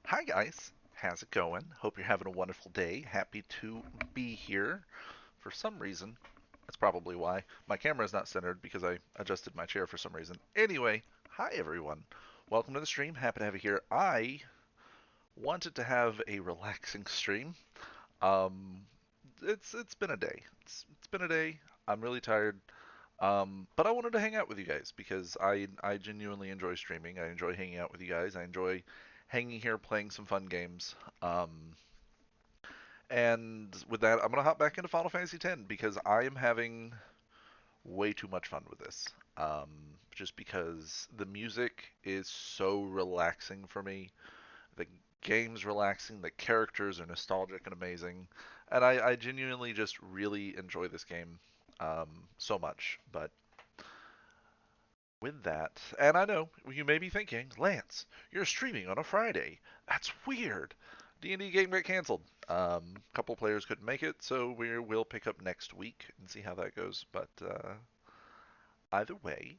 Hi guys, how's it going? Hope you're having a wonderful day. Happy to be here. For some reason, that's probably why my camera is not centered because I adjusted my chair for some reason. Anyway, hi everyone. Welcome to the stream. Happy to have you here. I wanted to have a relaxing stream. Um, it's been a day. It's been a day. I'm really tired. But I wanted to hang out with you guys because I genuinely enjoy streaming. I enjoy hanging out with you guys. I enjoy hanging here playing some fun games. And with that, I'm gonna hop back into Final Fantasy X because I am having way too much fun with this. Just because the music is so relaxing for me. The game's relaxing. The characters are nostalgic and amazing, and I genuinely just really enjoy this game so much. But with that, and I know you may be thinking, Lance, you're streaming on a Friday. That's weird. D&D game got canceled. A couple players couldn't make it, so we'll pick up next week and see how that goes. But either way,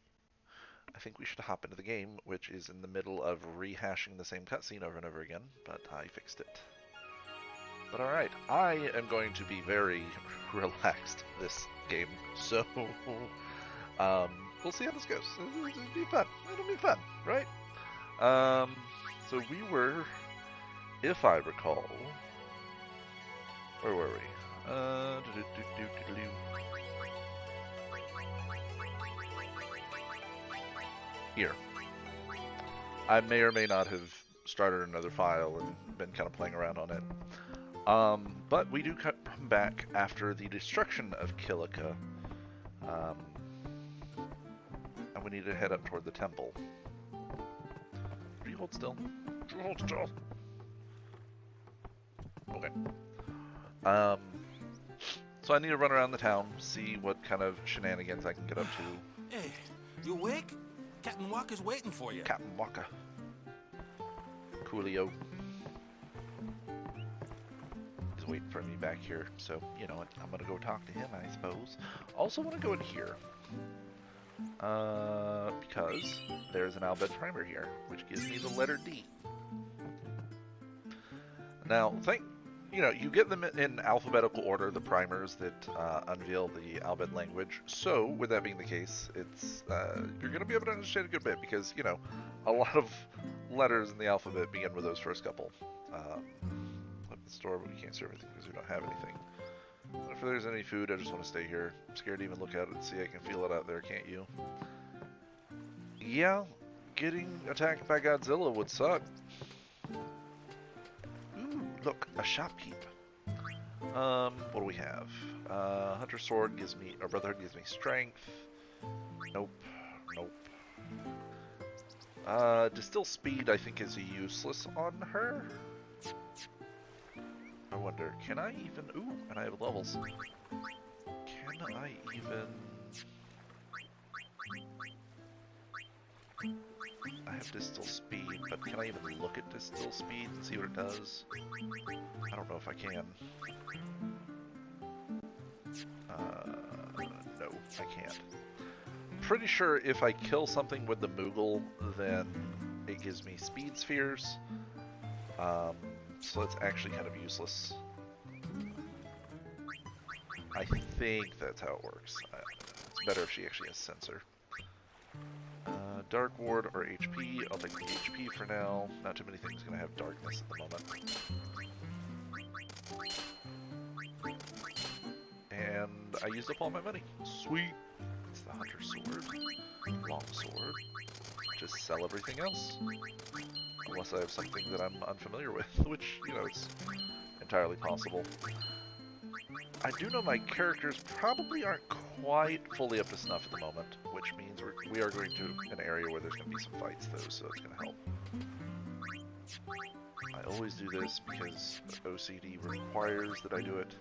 I think we should hop into the game, which is in the middle of rehashing the same cutscene over and over again, but I fixed it. But alright, I am going to be very relaxed this game, so um, we'll see how this goes. It'll be fun. It'll be fun, right? So we were, if I recall, where were we? Here. I may or may not have started another file and been kind of playing around on it. But we do come back after the destruction of Kilika. Um, and we need to head up toward the temple. Do you hold still? Do you hold still? Okay. So I need to run around the town, see what kind of shenanigans I can get up to. Hey, you awake? Captain Walker's waiting for you. Captain Walker. Coolio. He's waiting for me back here, so you know what? I'm gonna go talk to him, I suppose. Also want to go in here. Because there's an Albed primer here, which gives me the letter D. Now, you get them in alphabetical order, the primers that unveil the Albed language. So, with that being the case, it's you're going to be able to understand a good bit because, a lot of letters in the alphabet begin with those first couple. At the store, but we can't serve anything because we don't have anything. But if there's any food, I just want to stay here. I'm scared to even look at it and see. I can feel it out there, can't you? Yeah, getting attacked by Godzilla would suck. Ooh, look, a shopkeep. What do we have? Hunter Sword gives me, or Brotherhood gives me strength. Nope, nope. Distill Speed I think is useless on her. I wonder, can I even, ooh, and I have levels. Can I even... I have Distill Speed, but can I even look at Distill Speed and see what it does? I don't know if I can. No, I can't. Pretty sure if I kill something with the Moogle, then it gives me Speed Spheres. So it's actually kind of useless. I think that's how it works. It's better if she actually has Sensor. Dark Ward or HP. I'll take the HP for now. Not too many things going to have darkness at the moment. And I used up all my money. Sweet! It's the Hunter Sword. Long Sword. Just sell everything else. Unless I have something that I'm unfamiliar with, which, is entirely possible. I do know my characters probably aren't quite fully up to snuff at the moment, which means we are going to an area where there's going to be some fights, though, so it's going to help. I always do this because OCD requires that I do it.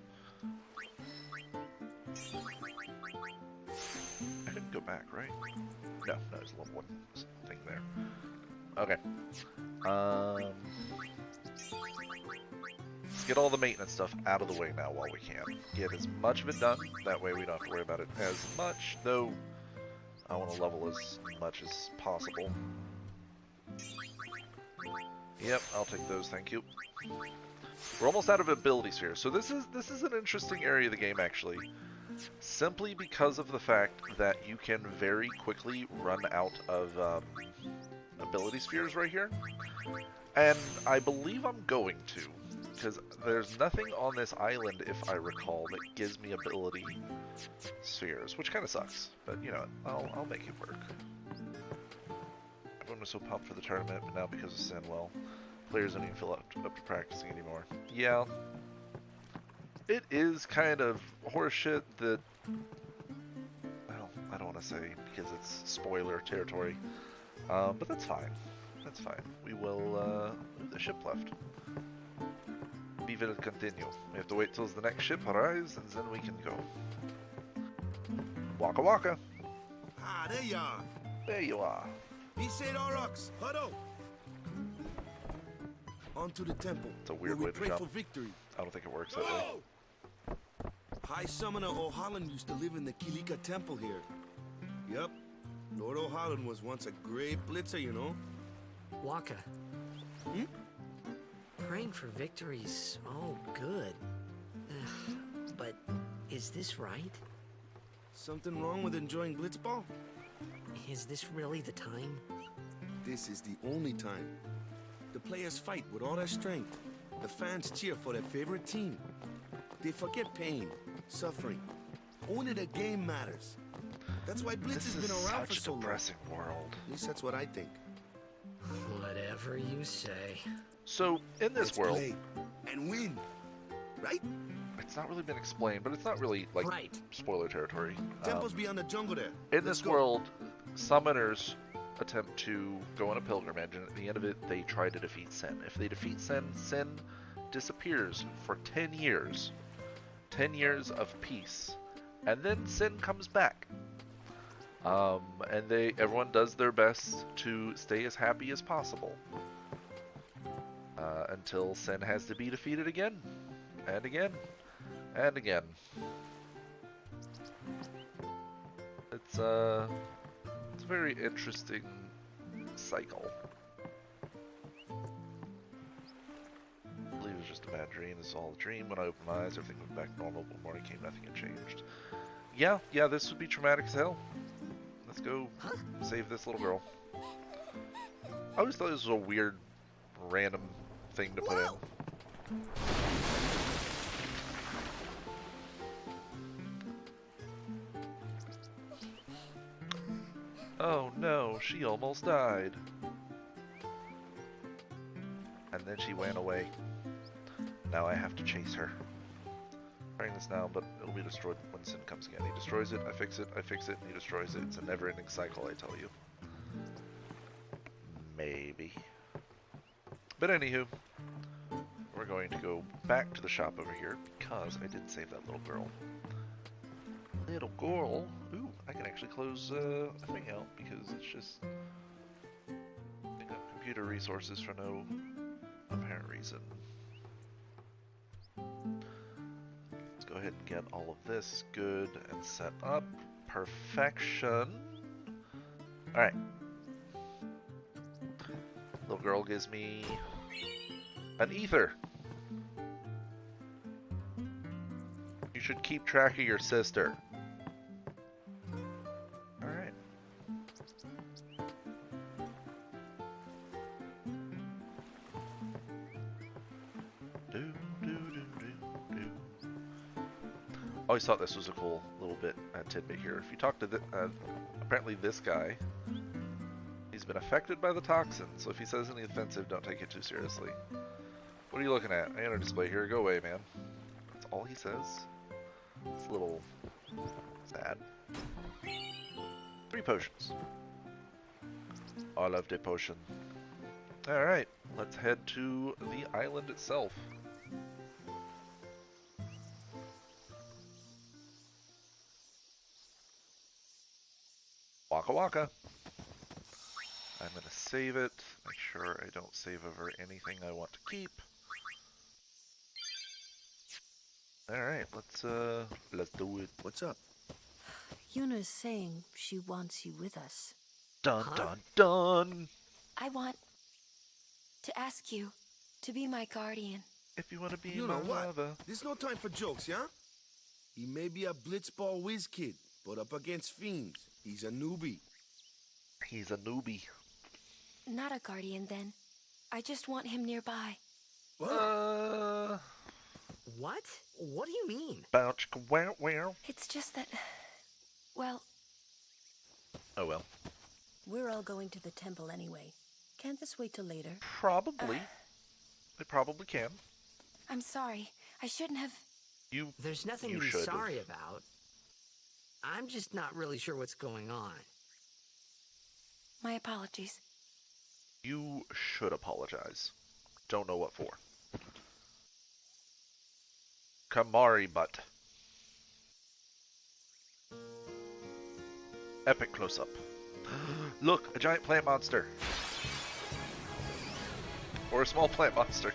I couldn't go back, right? No, there's a level 1 thing there. Okay. Let's get all the maintenance stuff out of the way now while we can. Get as much of it done, that way we don't have to worry about it as much, though I want to level as much as possible. Yep, I'll take those, thank you. We're almost out of ability spheres, so this is an interesting area of the game actually. Simply because of the fact that you can very quickly run out of ability spheres right here. And I believe I'm going to, because there's nothing on this island, if I recall, that gives me ability spheres, which kind of sucks. But you know, I'll make it work. Everyone was so pumped for the tournament, but now because of Sin, well, players don't even feel up to practicing anymore. Yeah, it is kind of horseshit that, well, I don't want to say because it's spoiler territory, but that's fine. That's fine. We will, the ship left. We will continue. We have to wait till the next ship arrives, and then we can go. Waka waka. Ah, there you are. There you are. Orux, huddle. On to the temple. It's a weird way to pray jump. for victory. I don't think it works that way. High Summoner O'Holland used to live in the Kilika temple here. Yep. Lord O'Holland was once a great blitzer, you know. Waka. Hmm? Praying for victories, oh good. But is this right? Something wrong with enjoying blitzball? Is this really the time? This is the only time. The players fight with all their strength. The fans cheer for their favorite team. They forget pain, suffering. Only the game matters. That's why Blitz has been around for so long. This is such a depressing world. At least that's what I think. Whatever you say. So, in this Let's world, play and win, right? it's not really been explained, but it's not really, like, Right. spoiler territory. Temple's beyond the jungle there. In Let's this go. world, summoners attempt to go on a pilgrimage, and at the end of it, they try to defeat Sin. If they defeat Sin, Sin disappears for 10 years. 10 years of peace. And then Sin comes back. And everyone does their best to stay as happy as possible. Until Sin has to be defeated again. And again. And again. It's a very interesting cycle. I believe it was just a bad dream. This is all a dream. When I opened my eyes, everything went back normal. But morning came, nothing had changed. Yeah, this would be traumatic as hell. Let's go save this little girl. I always thought this was a weird, random thing to put in. Oh no, she almost died. And then she went away. Now I have to chase her. Trying this now, but it'll be destroyed when Sin comes again. He destroys it, I fix it, and he destroys it. It's a never-ending cycle, I tell you. Maybe. But anywho, we're going to go back to the shop over here because I did save that little girl. Little girl? Ooh, I can actually close a thing out because it's just picking up computer resources for no apparent reason. Let's go ahead and get all of this good and set up. Perfection. Alright. Little girl gives me an ether. You should keep track of your sister. Alright. Always thought this was a cool little bit tidbit here. If you talk to apparently this guy, he's been affected by the toxin, so if he says anything offensive, don't take it too seriously. What are you looking at? I got a display here. Go away, man. That's all he says. It's a little sad. 3 potions. I love the potion. Alright, let's head to the island itself. Waka waka. I'm gonna save it. Make sure I don't save over anything I want to keep. Alright, let's do it. What's up? Yuna's saying she wants you with us. Dun dun dun! I want to ask you to be my guardian. If you want to be You my know what? lover. There's no time for jokes, yeah? He may be a blitzball whiz kid, but up against fiends, he's a newbie. He's a newbie. Not a guardian, then. I just want him nearby. What? What? What do you mean? Bounce, wow. It's just that... Well, Oh well. we're all going to the temple anyway. Can't this wait till later? Probably. They probably can. I'm sorry. I shouldn't have... You. There's nothing You to be should. sorry about. I'm just not really sure what's going on. My apologies. You should apologize. Don't know what for. Kamari butt. Epic close-up. Look, a giant plant monster. Or a small plant monster.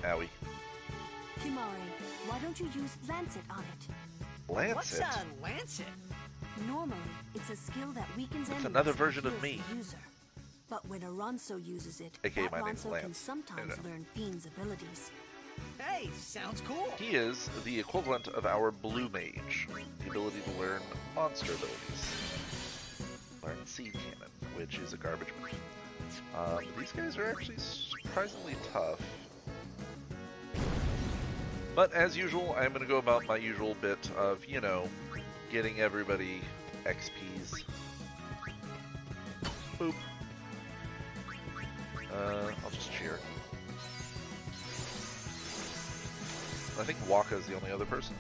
Owie. Kimari, why don't you use Lancet on it? Lancet? Lancet? Normally, it's a skill that weakens enemies another and version of heals me. the user. But when Aronso uses it, AKA that my name's Ronso can Lance. sometimes Yeah. learn Fiend's abilities. Hey, sounds cool. He is the equivalent of our blue mage. The ability to learn monster abilities. Learn seed cannon, which is a garbage move. These guys are actually surprisingly tough. But as usual, I'm going to go about my usual bit of, you know, getting everybody XPs. Boop. I'll just cheer. I think Waka is the only other person.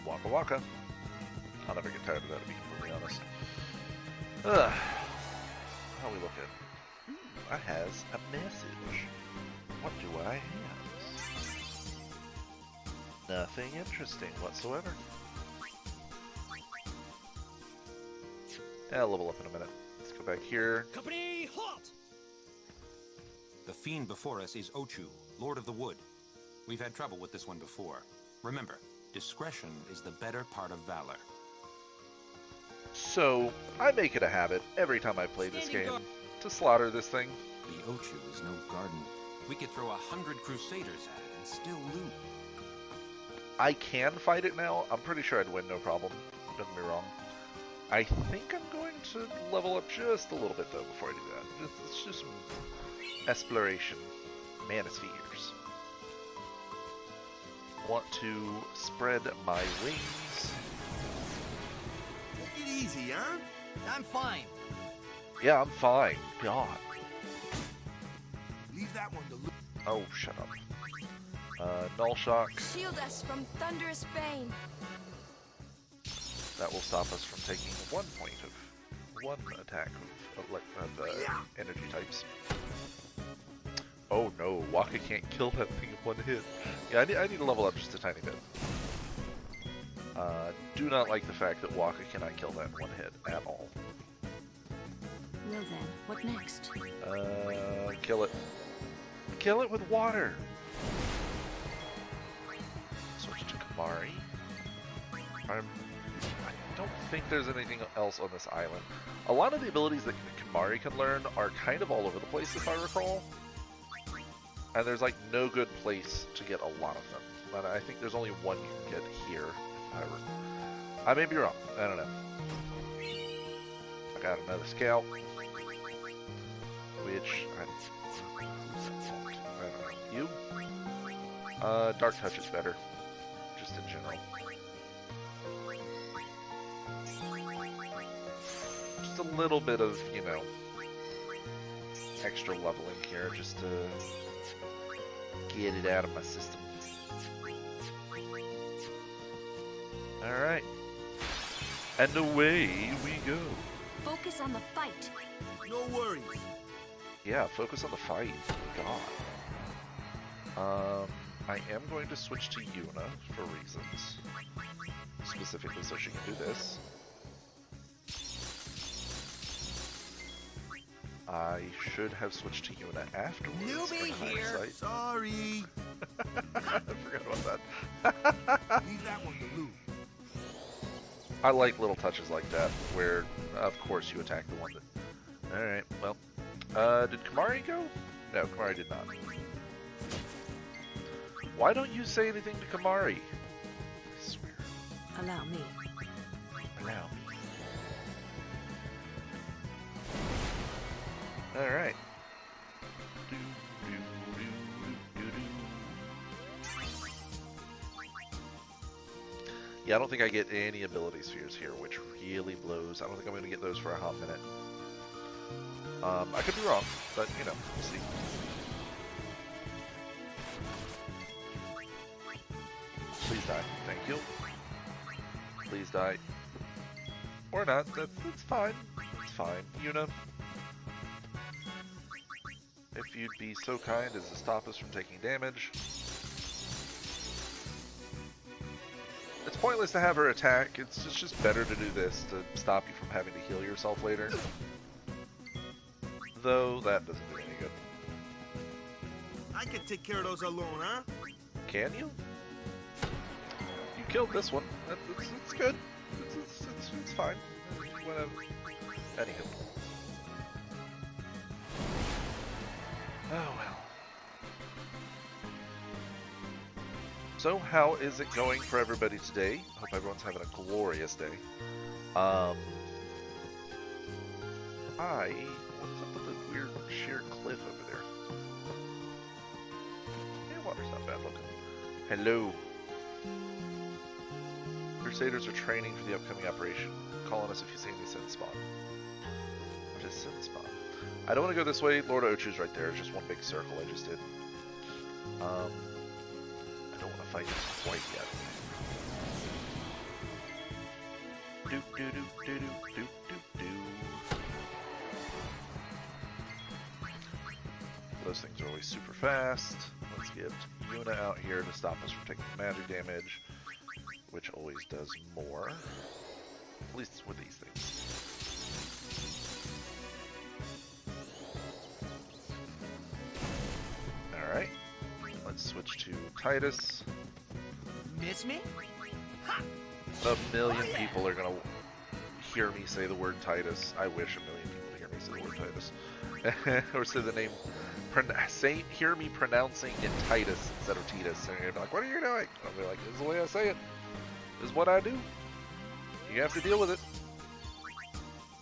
Waka Waka. I'll never get tired of that, to be completely honest. Ugh. How we looking? I has a message. What do I have? Nothing interesting whatsoever. I'll level up in a minute. Let's go back here. Company, halt! The fiend before us is Ochu, Lord of the Wood. We've had trouble with this one before. Remember, discretion is the better part of valor. So, I make it a habit every time I play this game to slaughter this thing. The Ochu is no garden. We could throw 100 crusaders at it and still loot. I can fight it now. I'm pretty sure I'd win no problem. Don't get me wrong. I think I'm going to level up just a little bit though before I do that. Let's do some exploration. Manospheres. Want to spread my wings. Take it easy, huh? I'm fine. Yeah, I'm fine. God. Leave that one to look. Oh, shut up. Null shock. Shield us from thunderous bane. That will stop us from taking 1 point of one attack of energy types. Oh no, Waka can't kill that thing in one hit. Yeah, I need to level up just a tiny bit. Do not like the fact that Waka cannot kill that in one hit at all. Well then, what next? Kill it. Kill it with water! Switch to Kamari. I don't think there's anything else on this island. A lot of the abilities that Kamari can learn are kind of all over the place, if I recall. And there's like no good place to get a lot of them. But I think there's only one you can get here. I may be wrong. I don't know. I got another scout. Which I don't know. You? Dark Touch is better. Just in general. Just a little bit of, you know, extra leveling here just to get it out of my system. Alright. And away we go. Focus on the fight. No worries. Yeah, focus on the fight. God. I am going to switch to Yuna for reasons. Specifically so she can do this. I should have switched to Yuna afterwards. Newbie in here. hindsight. Sorry. I forgot about that. Leave that one to Lou. I like little touches like that, where, of course, you attack the one that... Alright, well. Did Kamari go? No, Kamari did not. Why don't you say anything to Kamari? I swear. Allow me. Allow me. Alright. Yeah, I don't think I get any ability spheres here, which really blows. I don't think I'm going to get those for a hot minute. I could be wrong, but, you know, we'll see. Please die. Thank you. Please die. Or not. That's fine. It's fine. Yuna, if you'd be so kind as to stop us from taking damage. It's pointless to have her attack. It's just better to do this to stop you from having to heal yourself later. Though that doesn't do any good. I can take care of those alone, huh? Can you? You killed this one. It's good. It's fine. Whatever. Anywho. Oh well. So, how is it going for everybody today? Hope everyone's having a glorious day. What's up with the weird sheer cliff over there? Yeah, water's not bad looking. Hello. Crusaders are training for the upcoming operation. Call on us if you see any sin spawn. What is sin spawn? I don't want to go this way. Lord Ochu's right there. It's just one big circle I just did. I don't want to fight quite yet. Doop doop doop doop doop doop doop. Those things are always super fast. Let's get Yuna out here to stop us from taking magic damage, which always does more. At least with these things. Alright. Let's switch to Titus. Miss me? Ha! A million people are gonna hear me say the word Titus. I wish a million people would hear me say the word Titus. Or say the name... hear me pronouncing it Titus instead of Titus. And you're gonna be like, what are you doing? I'll be like, this is the way I say it. This is what I do. You have to deal with it.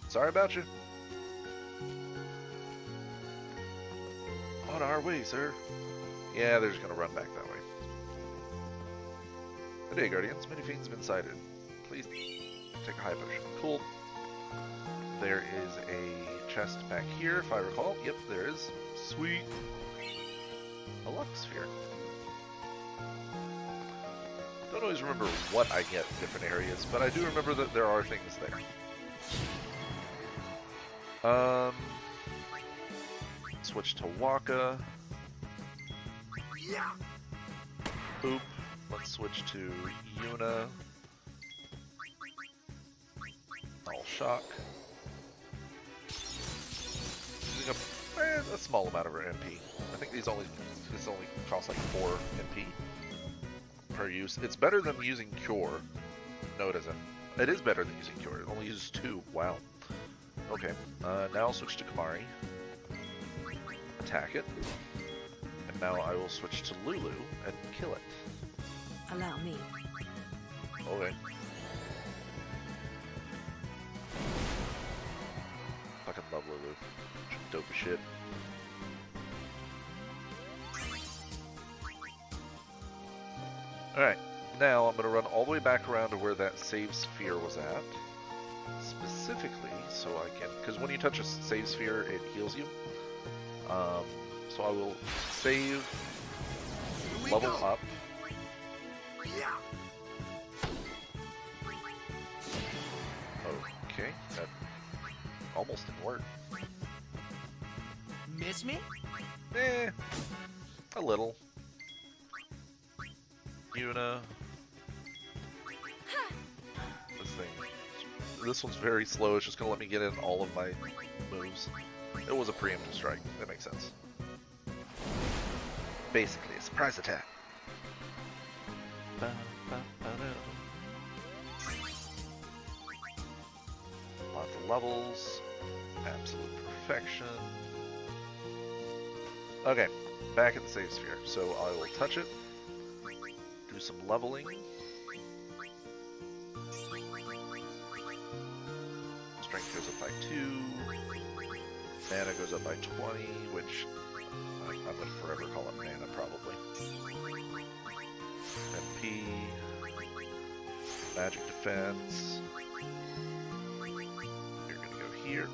Sorry about you. On our way, sir. Yeah, they're just gonna run back that way. Good day, Guardians. Many fiends have been sighted. Please take a high potion. Cool. There is a chest back here, if I recall. Yep, there is. Sweet. A luck sphere. Don't always remember what I get in different areas, but I do remember that there are things there. Switch to Waka. Yeah. Boop. Let's switch to Yuna. All shock. Using a small amount of her MP. I think this only costs like 4 MP per use. It's better than using Cure. No, it isn't. It is better than using Cure. It only uses 2. Wow. Okay. Now I'll switch to Kamari. Attack it. And now I will switch to Lulu and kill it. Allow me. Okay. Fucking love Lulu. She's dope as shit. Alright, now I'm going to run all the way back around to where that save sphere was at. Specifically, so I can... Because when you touch a save sphere, it heals you. So I will save, level up. Yeah. Okay, that almost didn't work. Miss me? Eh, a little. Yuna. This one's very slow. It's just gonna let me get in all of my moves. It was a preemptive strike. That makes sense. Basically, a surprise attack. Lots of levels. Absolute perfection. Okay, back at the save sphere. So I will touch it. Do some leveling. Strength goes up by 2. Mana goes up by 20, which I'm going to forever call it mana, probably. MP. Magic defense. You're going to go here.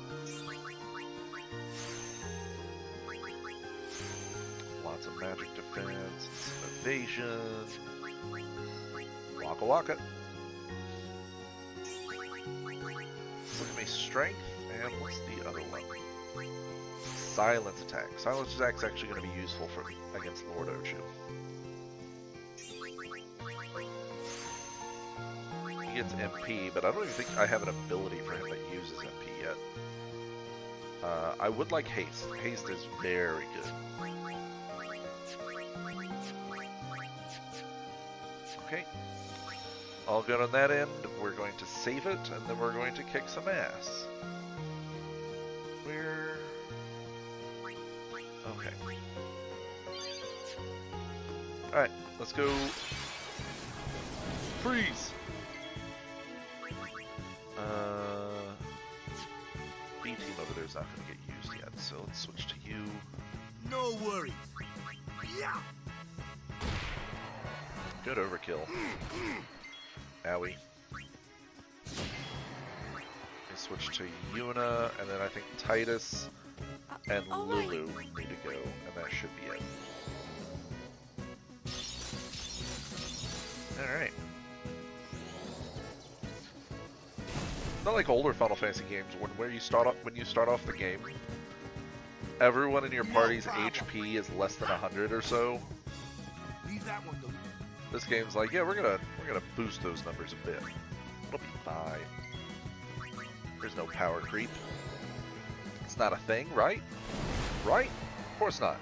Lots of magic defense, some evasion. Waka waka. Look at me, strength, and what's the other one? Silence attack. Silence attack's actually going to be useful for against Lord Ochu. He gets MP, but I don't even think I have an ability for him that uses MP yet. I would like haste. Haste is very good. Okay. All good on that end. We're going to save it, and then we're going to kick some ass. Where... Okay. Alright, let's go... Freeze! B-team over there is not going to get used yet, so let's switch to you. No worries. Yeah. Good overkill. Owie. I switch to Yuna, and then I think Titus and Lulu need to go, and that should be it. Alright. Not like older Final Fantasy games when you start off the game, everyone in your party's HP is less than 100 or so. Leave that one to... This game's like, yeah, we're gonna boost those numbers a bit. It'll be fine. There's no power creep. It's not a thing, right? Right? Of course not.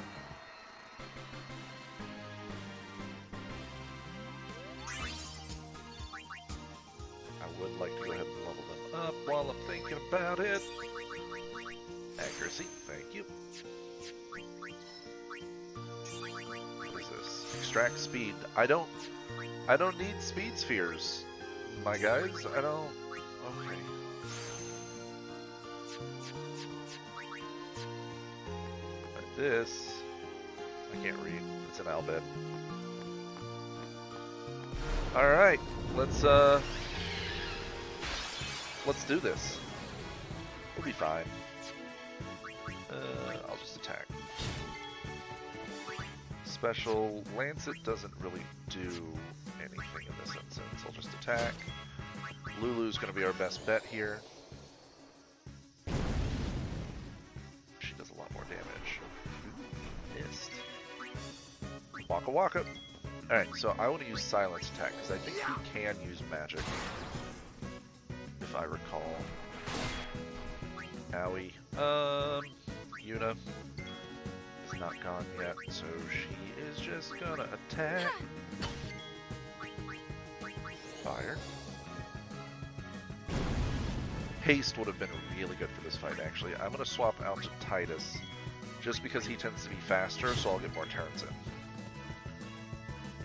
I would like to go ahead and level them up while I'm thinking about it. Accuracy, thank you. What is this? Extract speed. I don't need speed spheres, my guys. I don't. Okay. But this, I can't read. It's an albed. All right, let's do this. We'll be fine. I'll just attack. Special Lancet doesn't really do anything in this instance. I'll just attack. Lulu's going to be our best bet here. She does a lot more damage. Missed. Waka waka. Alright, so I want to use Silence Attack because I think he can use magic. If I recall. Owie. Yuna is not gone yet, so she is just gonna attack. Fire. Haste would have been really good for this fight, actually. I'm gonna swap out to Titus, just because he tends to be faster, so I'll get more turns in.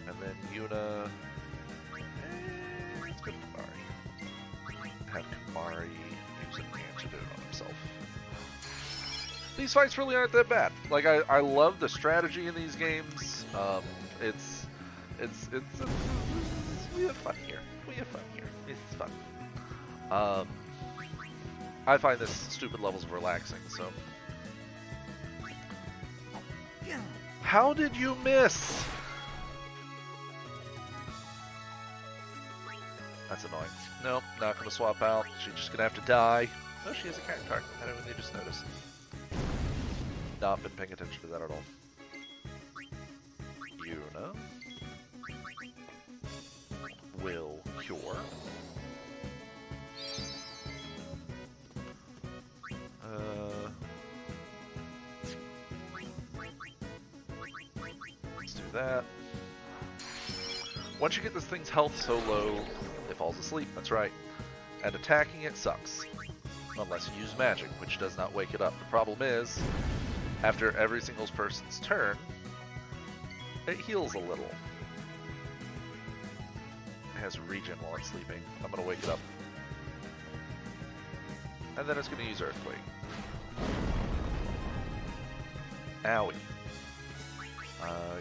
And then Yuna... let's go to Kamari. Have Kamari use an antidote on himself. These fights really aren't that bad. Like, I love the strategy in these games. It's we have fun here. We have fun here. It's fun. I find this stupid levels relaxing, so. How did you miss? That's annoying. Nope, not gonna swap out. She's just gonna have to die. Oh, she has a cat card. I don't really just noticed. Not been paying attention to that at all. Yuna will cure. Let's do that. Once you get this thing's health so low, it falls asleep. That's right. And attacking it sucks. unless you use magic, which does not wake it up. The problem is, after every single person's turn, it heals a little. It has regen while it's sleeping. I'm going to wake it up. And then it's going to use Earthquake. Owie.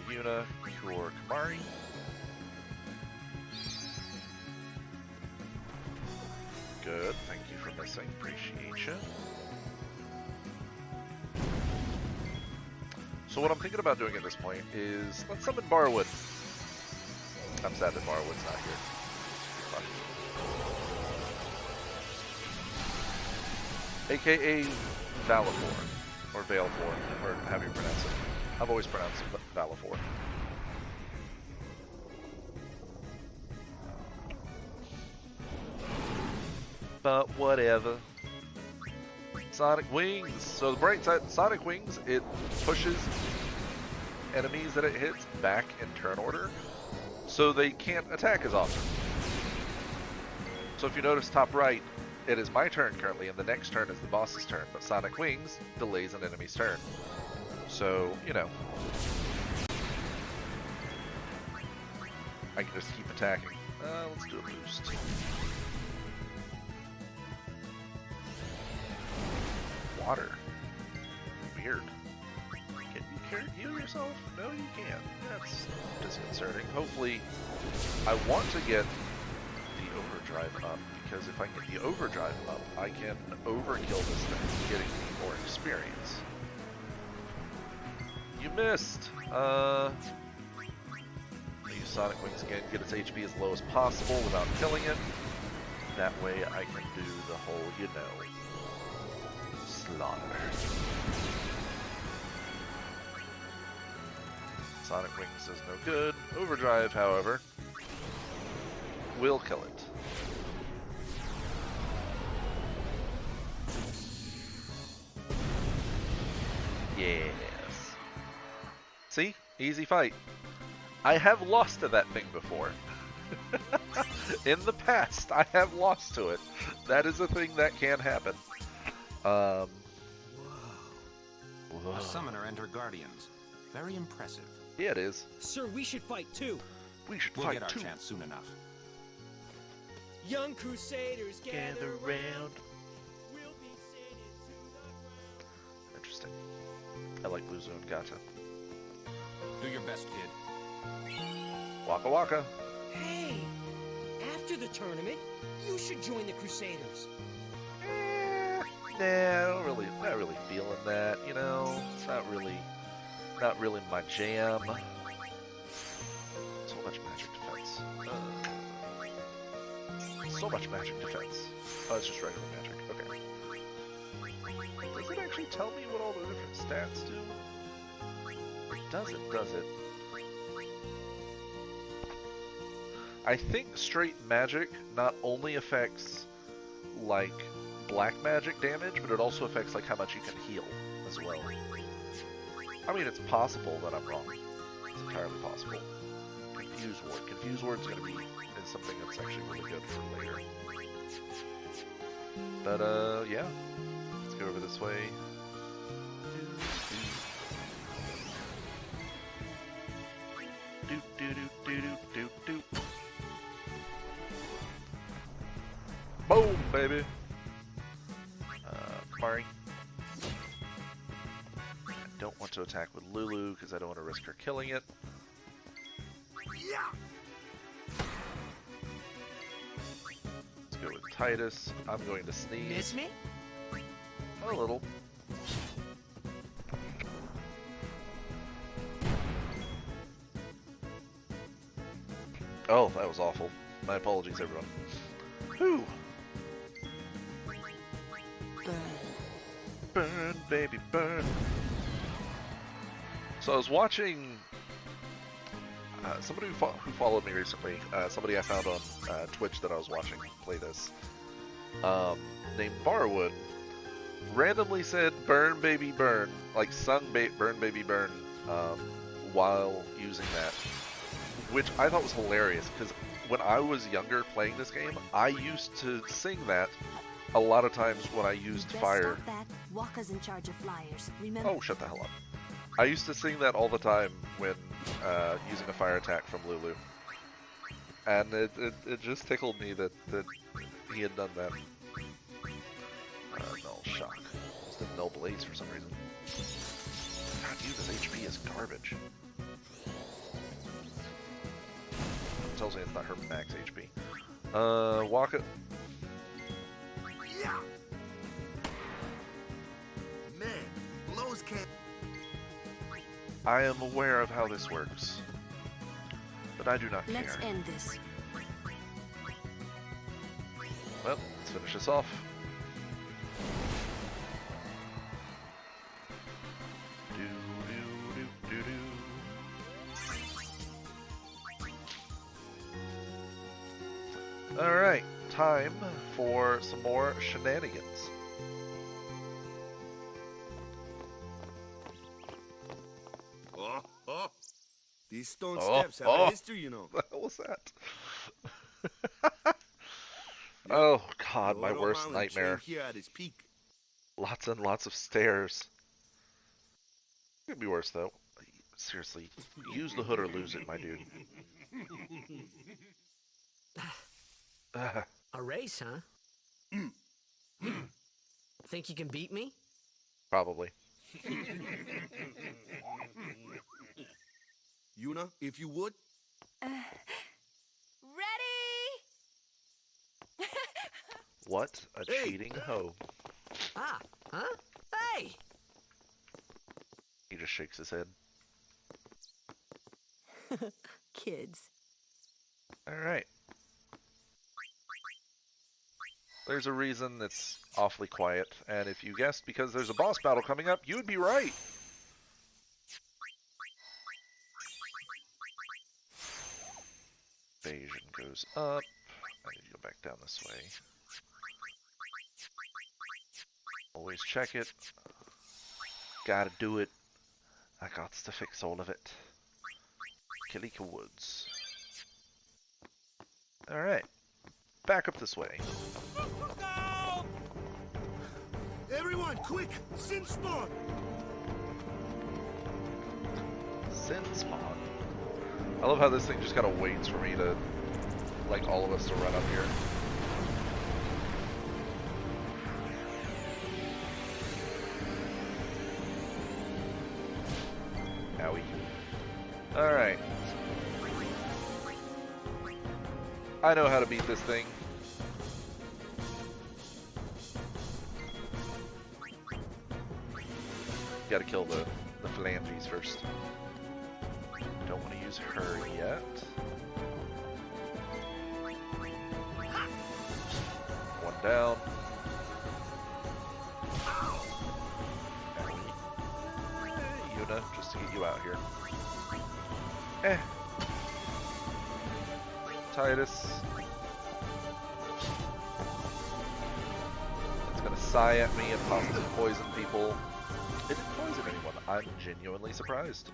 Yuna, cure Kamari. Good, thank you for missing. Appreciate you. So what I'm thinking about doing at this point is let's summon Barwood. I'm sad that Barwood's not here. Fun. AKA Valafor, or Valefor, or however you pronounce it. I've always pronounced it Valafor. But whatever. Sonic Wings. So the bright side, Sonic Wings, it pushes enemies that it hits back in turn order, so they can't attack as often. So if you notice top right, it is my turn currently, and the next turn is the boss's turn, but Sonic Wings delays an enemy's turn. So, you know, I can just keep attacking. Let's do a boost. Water. Weird. Can you heal yourself? No, you can't. That's disconcerting. Hopefully, I want to get the overdrive up, because if I get the overdrive up, I can overkill this thing, getting more experience. You missed! Use Sonic Wings again, get its HP as low as possible without killing it. That way I can do the whole, you know, slaughter. Sonic Wings is no good. Overdrive, however, will kill it. Yes. See? Easy fight. I have lost to that thing before. In the past, I have lost to it. That is a thing that can happen. A summoner and her guardians. Very impressive. Yeah, it is. Sir, we should fight too. We should We'll fight get our too. chance soon enough. Young Crusaders gather round. We'll be sent into the ground. Interesting. I like Blue Zone Gata. Do your best, kid. Waka waka. Hey, after the tournament, you should join the Crusaders. Nah, not really feeling that. You know, it's not really my jam. So much magic defense. So much magic defense. Oh, it's just regular magic. Okay. Does it actually tell me what all the different stats do? Or does it? I think straight magic not only affects, like, black magic damage, but it also affects, like, how much you can heal as well. I mean, it's possible that I'm wrong. It's entirely possible. Confuse Ward. Confuse Ward's gonna be something that's actually really good for later. But, yeah. Let's go over this way. Do. Boom, baby! Kamari. I don't want to attack with Lulu because I don't want to risk her killing it. Let's go with Titus. I'm going to sneeze. Miss me? A little. Oh, that was awful. My apologies, everyone. Whew. Burn, baby, burn. So I was watching somebody who followed me recently, somebody I found on Twitch that I was watching play this, named Barwood, randomly said "burn, baby, burn," like sung "burn, baby, burn" while using that, which I thought was hilarious because when I was younger playing this game, I used to sing that a lot of times when I used Best fire... stop that. Waka's in charge of flyers. Remember? Oh, shut the hell up. I used to sing that all the time when using a fire attack from Lulu. And it just tickled me that he had done that. Null Shock. Just did Null Blaze for some reason. God, dude, this HP is garbage. It tells me it's not her max HP. Waka... Yeah. Man, blows can't. I am aware of how this works. But I do not care. Let's end this. Well, let's finish this off. Alright, time for some more shenanigans. Oh. These stone steps have a history, you know. What the hell was that? Oh god, my Lord worst O'Malley nightmare. trained here at his peak. Lots and lots of stairs. Could be worse though. Seriously, use the hood or lose it, my dude. A race, huh? Think you can beat me? Probably. Yuna, if you would. Ready? What a Hey. cheating hoe. Ah, huh? Hey! He just shakes his head. Kids. Alright. There's a reason it's awfully quiet, and if you guessed because there's a boss battle coming up, you would be right. Evasion goes up. I need to go back down this way. Always check it. Gotta do it. I got to fix all of it. Kilika Woods. Alright. Back up this way. Everyone, quick! Sin spawn! Sin spawn. I love how this thing just kind of waits for me to, like all of us to run up here. Owie. Alright. I know how to beat this thing. Gotta kill the phalanges first. Don't want to use her yet. One down. Yuna, just to get you out here. Titus. It's gonna sigh at me and possibly poison people. It didn't poison anyone. I'm genuinely surprised.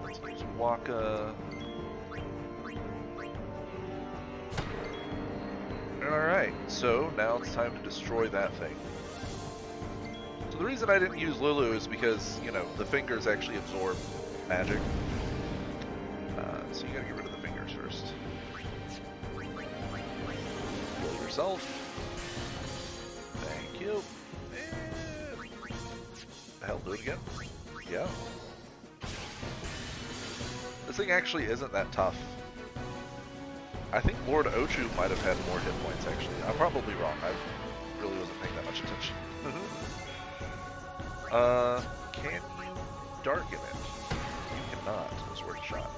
Let's use Waka. Alright, so now it's time to destroy that thing. So the reason I didn't use Lulu is because, you know, the fingers actually absorb magic. So you gotta get rid of the fingers first. Heal yourself. Thank you. And... the hell, do it again? Yeah. This thing actually isn't that tough. I think Lord Ochu might have had more hit points, actually. I'm probably wrong. I really wasn't paying that much attention. Can you darken it? You cannot. It was worth a shot.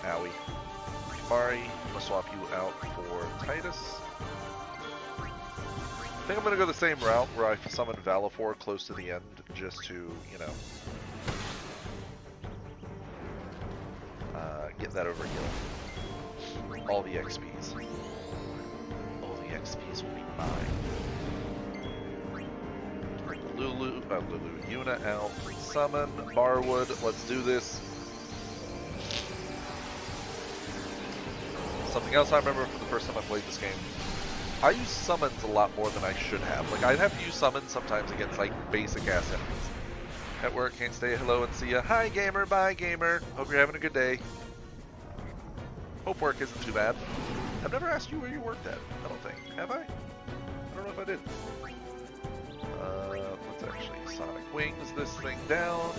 Owie. Mari, I'm gonna swap you out for Titus. I think I'm gonna go the same route where I summon Valifor close to the end, just to, you know, get that overkill. All the XPs. All the XPs will be mine. Yuna out. Summon, Barwood, let's do this. Something else I remember from the first time I played this game. I use summons a lot more than I should have. Like, I'd have to use summons sometimes against, like, basic-ass enemies. At work, can't stay, hello and see ya. Hi, gamer, bye, gamer. Hope you're having a good day. Hope work isn't too bad. I've never asked you where you worked at, I don't think. Have I? I don't know if I did. Let's actually Sonic Wings this thing down.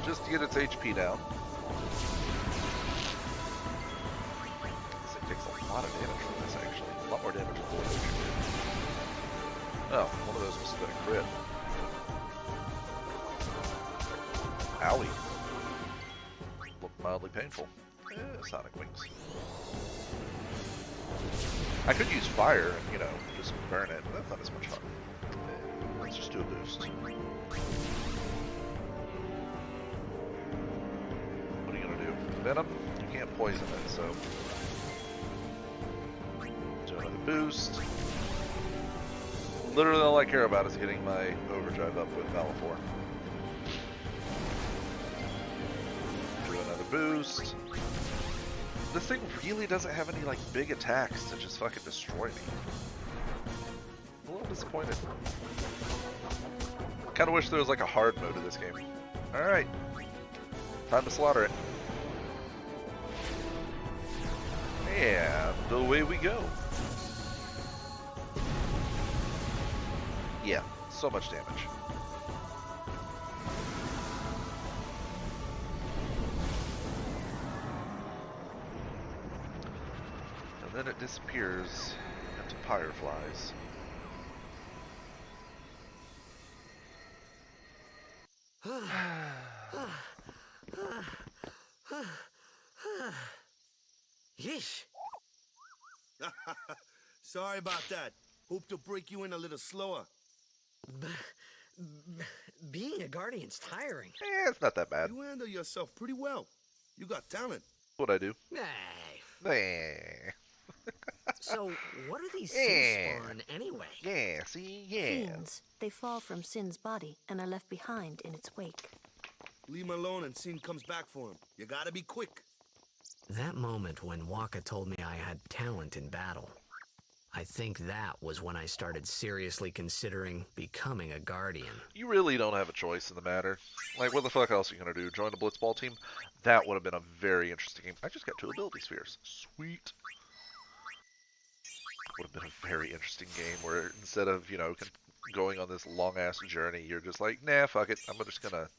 Just to get its HP down. This thing takes a lot of damage from this, actually. A lot more damage than the way it did. Oh, one of those must have been a crit. Owie. Looked mildly painful. Sonic Wings. I could use fire and, you know, just burn it, but that's not as much fun. Let's just do a boost. What are you gonna do? Venom? You can't poison it, so... do another boost. Literally all I care about is getting my overdrive up with Malphor. Do another boost. This thing really doesn't have any, like, big attacks to just fucking destroy me. I'm a little disappointed. Kinda wish there was, like, a hard mode to this game. Alright. Time to slaughter it. And away we go. Yeah, so much damage. And then it disappears into fireflies. Yeesh. Sorry about that. Hope to break you in a little slower. Being a guardian's tiring. It's not that bad. You handle yourself pretty well. You got talent. What I do? Hey. So, what are these Sin spawn anyway? Yeah, see, yeah. Fiends. They fall from Sin's body and are left behind in its wake. Leave him alone and Sin comes back for him. You gotta be quick. That moment when Waka told me I had talent in battle, I think that was when I started seriously considering becoming a guardian. You really don't have a choice in the matter. Like, what the fuck else are you gonna do? Join the Blitzball team? That would have been a very interesting game. I just got 2 ability spheres. Sweet. Would have been a very interesting game where instead of, you know, going on this long-ass journey, you're just like, nah, fuck it. I'm just gonna,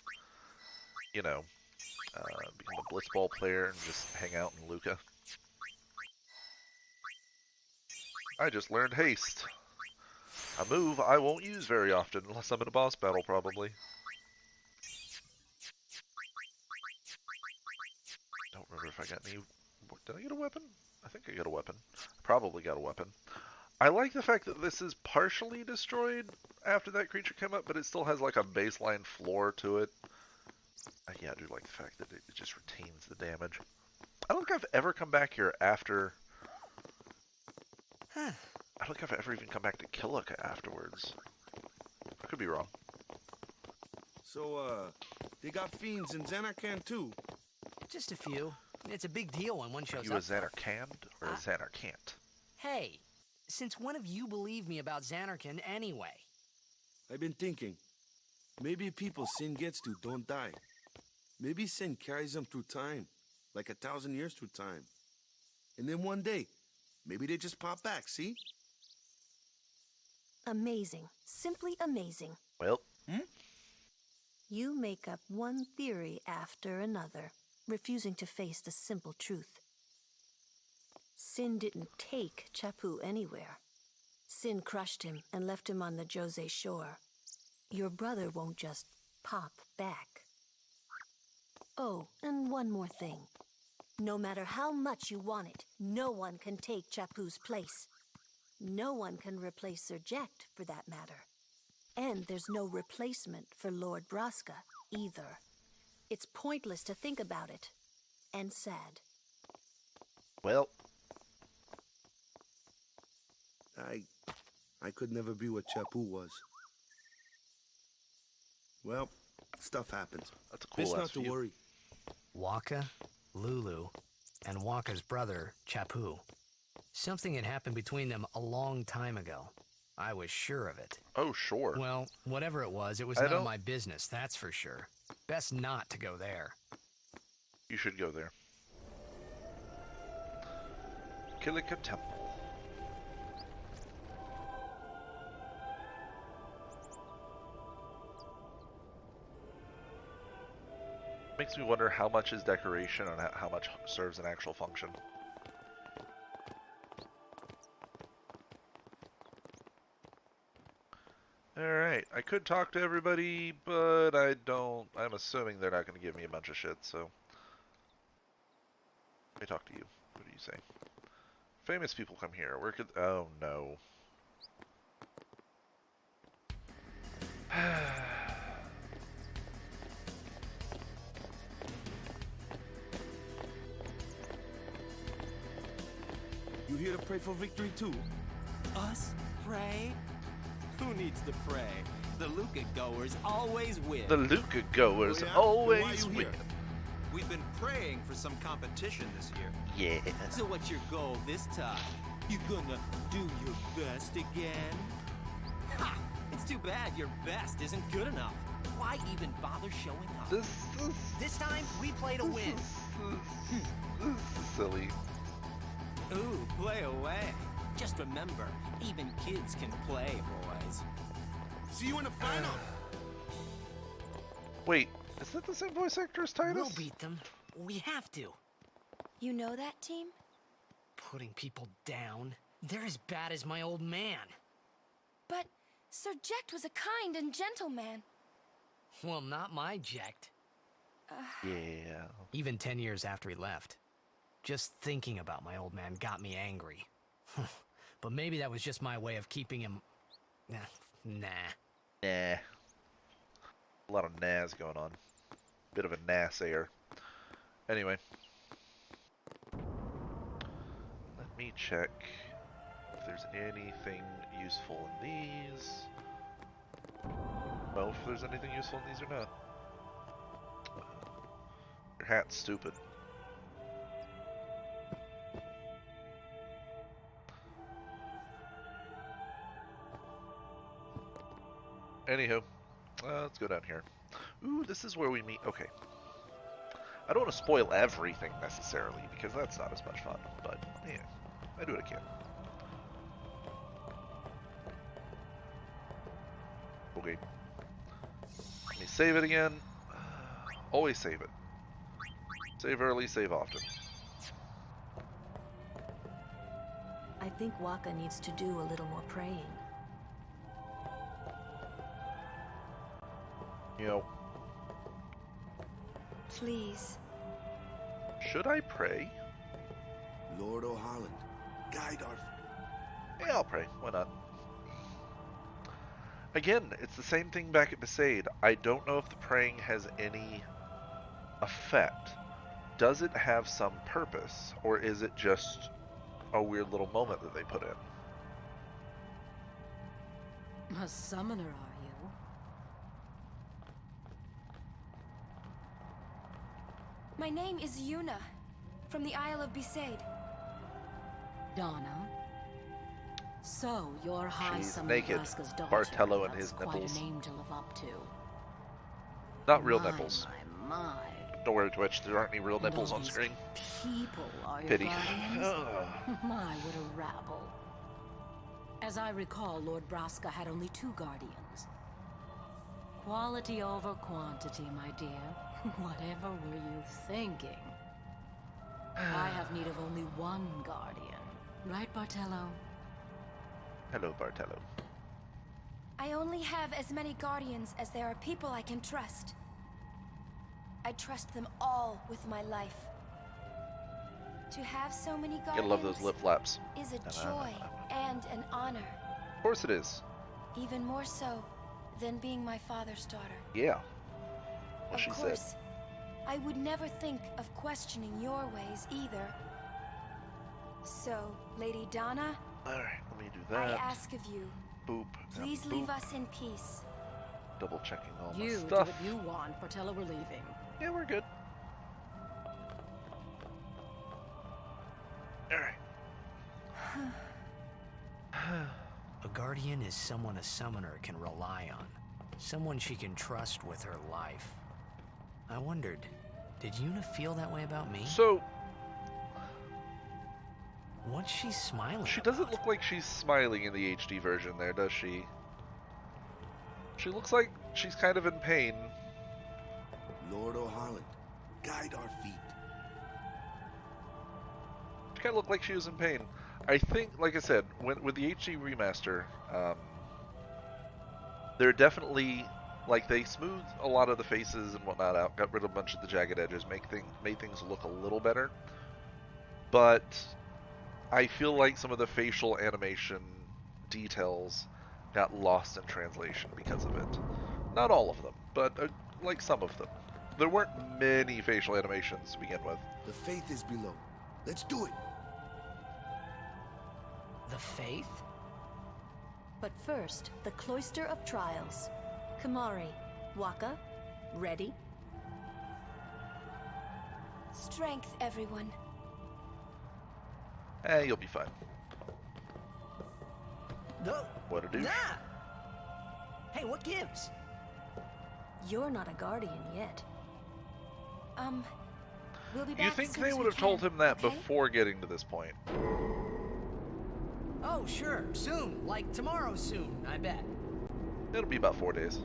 you know, become a Blitzball player and just hang out in Luca. I just learned haste. A move I won't use very often unless I'm in a boss battle, probably. Don't remember if I got any... Did I get a weapon? I think I got a weapon. Probably got a weapon. I like the fact that this is partially destroyed after that creature came up, but it still has like a baseline floor to it. Yeah, I do like the fact that it just retains the damage. I don't think I've ever come back here after... I don't think I've ever even come back to Kilika afterwards. I could be wrong. So, they got fiends in Xanarkand too. Just a few. It's a big deal when one shows You up. a Xanarkand or a Xanarkant? Hey, since when have you believed me about Xanarkand anyway? I've been thinking. Maybe people Sin gets to don't die. Maybe Sin carries them through time. Like 1,000 years through time. And then one day, maybe they just pop back, see? Amazing. Simply amazing. Well, You make up one theory after another, refusing to face the simple truth. Sin didn't take Chappu anywhere. Sin crushed him and left him on the Jose shore. Your brother won't just pop back. Oh, and one more thing. No matter how much you want it, no one can take Chappu's place. No one can replace Serject, for that matter. And there's no replacement for Lord Braska, either. It's pointless to think about it. And sad. well. I could never be what Chappu was. Well, stuff happens. That's a cool Best ass not to view. worry. Waka, Lulu, and Waka's brother, Chappu. Something had happened between them a long time ago. I was sure of it. Oh, sure. Well, whatever it was none of my business, that's for sure. Best not to go there. You should go there. Kilika Temple. Makes me wonder how much is decoration and how much serves an actual function. Alright, I could talk to everybody, but I don't. I'm assuming they're not going to give me a bunch of shit, so. Let me talk to you. What do you say? Famous people come here. Where could. Oh no. You here to pray for victory too? Us? Pray? Who needs to pray? The Luca goers always win. The Luca goers Oh, yeah? always Then why you win. here? We've been praying for some competition this year. Yeah. So what's your goal this time? You gonna do your best again? Ha! It's too bad your best isn't good enough. Why even bother showing up? This time, we play to win. This is silly. Ooh, play away. Just remember, even kids can play, boys. See you in the final. Wait, is that the same voice actor as Titus? We'll beat them. We have to. You know that team? Putting people down. They're as bad as my old man. But Sir Jecht was a kind and gentle man. Well, not my Jecht. Yeah. Even 10 years after he left. Just thinking about my old man got me angry. But maybe that was just my way of keeping him... Nah. Nah. A lot of nahs going on. Bit of a naysayer. Anyway. Let me check if there's anything useful in these. Know if there's anything useful in these or not. Your hat's stupid. Anywho, let's go down here. Ooh, this is where we meet. Okay. I don't want to spoil everything necessarily, because that's not as much fun, but yeah, I do what I can. Okay. Let me save it again. Always save it. Save early, save often. I think Waka needs to do a little more praying. You know, Please. should I pray? Lord O'Holland, guide our... Yeah, I'll pray. Why not? Again, it's the same thing back at Besaid. I don't know if the praying has any effect. Does it have some purpose, or is it just a weird little moment that they put in? A summoner, are you? My name is Yuna, from the Isle of Besaid. Donna? So, you're High She's Summoner naked. Vraska's daughter. Bartello and That's his quite nipples. a name to live up to. Not real My, nipples. my. Don't worry, Twitch. There aren't any real And nipples all on these screen. People are your Pity. guardians? Ugh. My, what a rabble. As I recall, Lord Vraska had only 2 guardians. Quality over quantity, my dear. Whatever were you thinking? I have need of only 1 guardian. Right, Bartello? Hello, Bartello. I only have as many guardians as there are people I can trust. I trust them all with my life. To have so many guardians Gotta love those lip flaps. is a joy and an honor. Of course it is. Even more so than being my father's daughter. Yeah. What Of she course, said. I would never think of questioning your ways either. So, Lady Donna, Alright, let me do I that. ask of you, Boop. please and leave boop. us in peace. Double checking all my You do stuff. what you want, Portella, we're leaving. Yeah, we're good. Alright. A guardian is someone a summoner can rely on. Someone she can trust with her life. I wondered, did Yuna feel that way about me? So, What's she smiling she about? doesn't look like she's smiling in the HD version there, does she? She looks like she's kind of in pain. Lord O'Holland, guide our feet. She kind of looked like she was in pain. I think, like I said, with the HD remaster, they're definitely, like, they smoothed a lot of the faces and whatnot out, got rid of a bunch of the jagged edges, made things look a little better. But I feel like some of the facial animation details got lost in translation because of it. Not all of them, but like some of them. There weren't many facial animations to begin with. The faith is below. Let's do it. The faith? But first, the Cloister of Trials. Kamari, Waka, ready? Strength, everyone. You'll be fine. No. What a douche. Nah. Hey, what gives? You're not a guardian yet. We'll be back You think as soon they as would we have told can, him that okay? before getting to this point? Oh, sure, soon. Like tomorrow soon, I bet. It'll be about 4 days.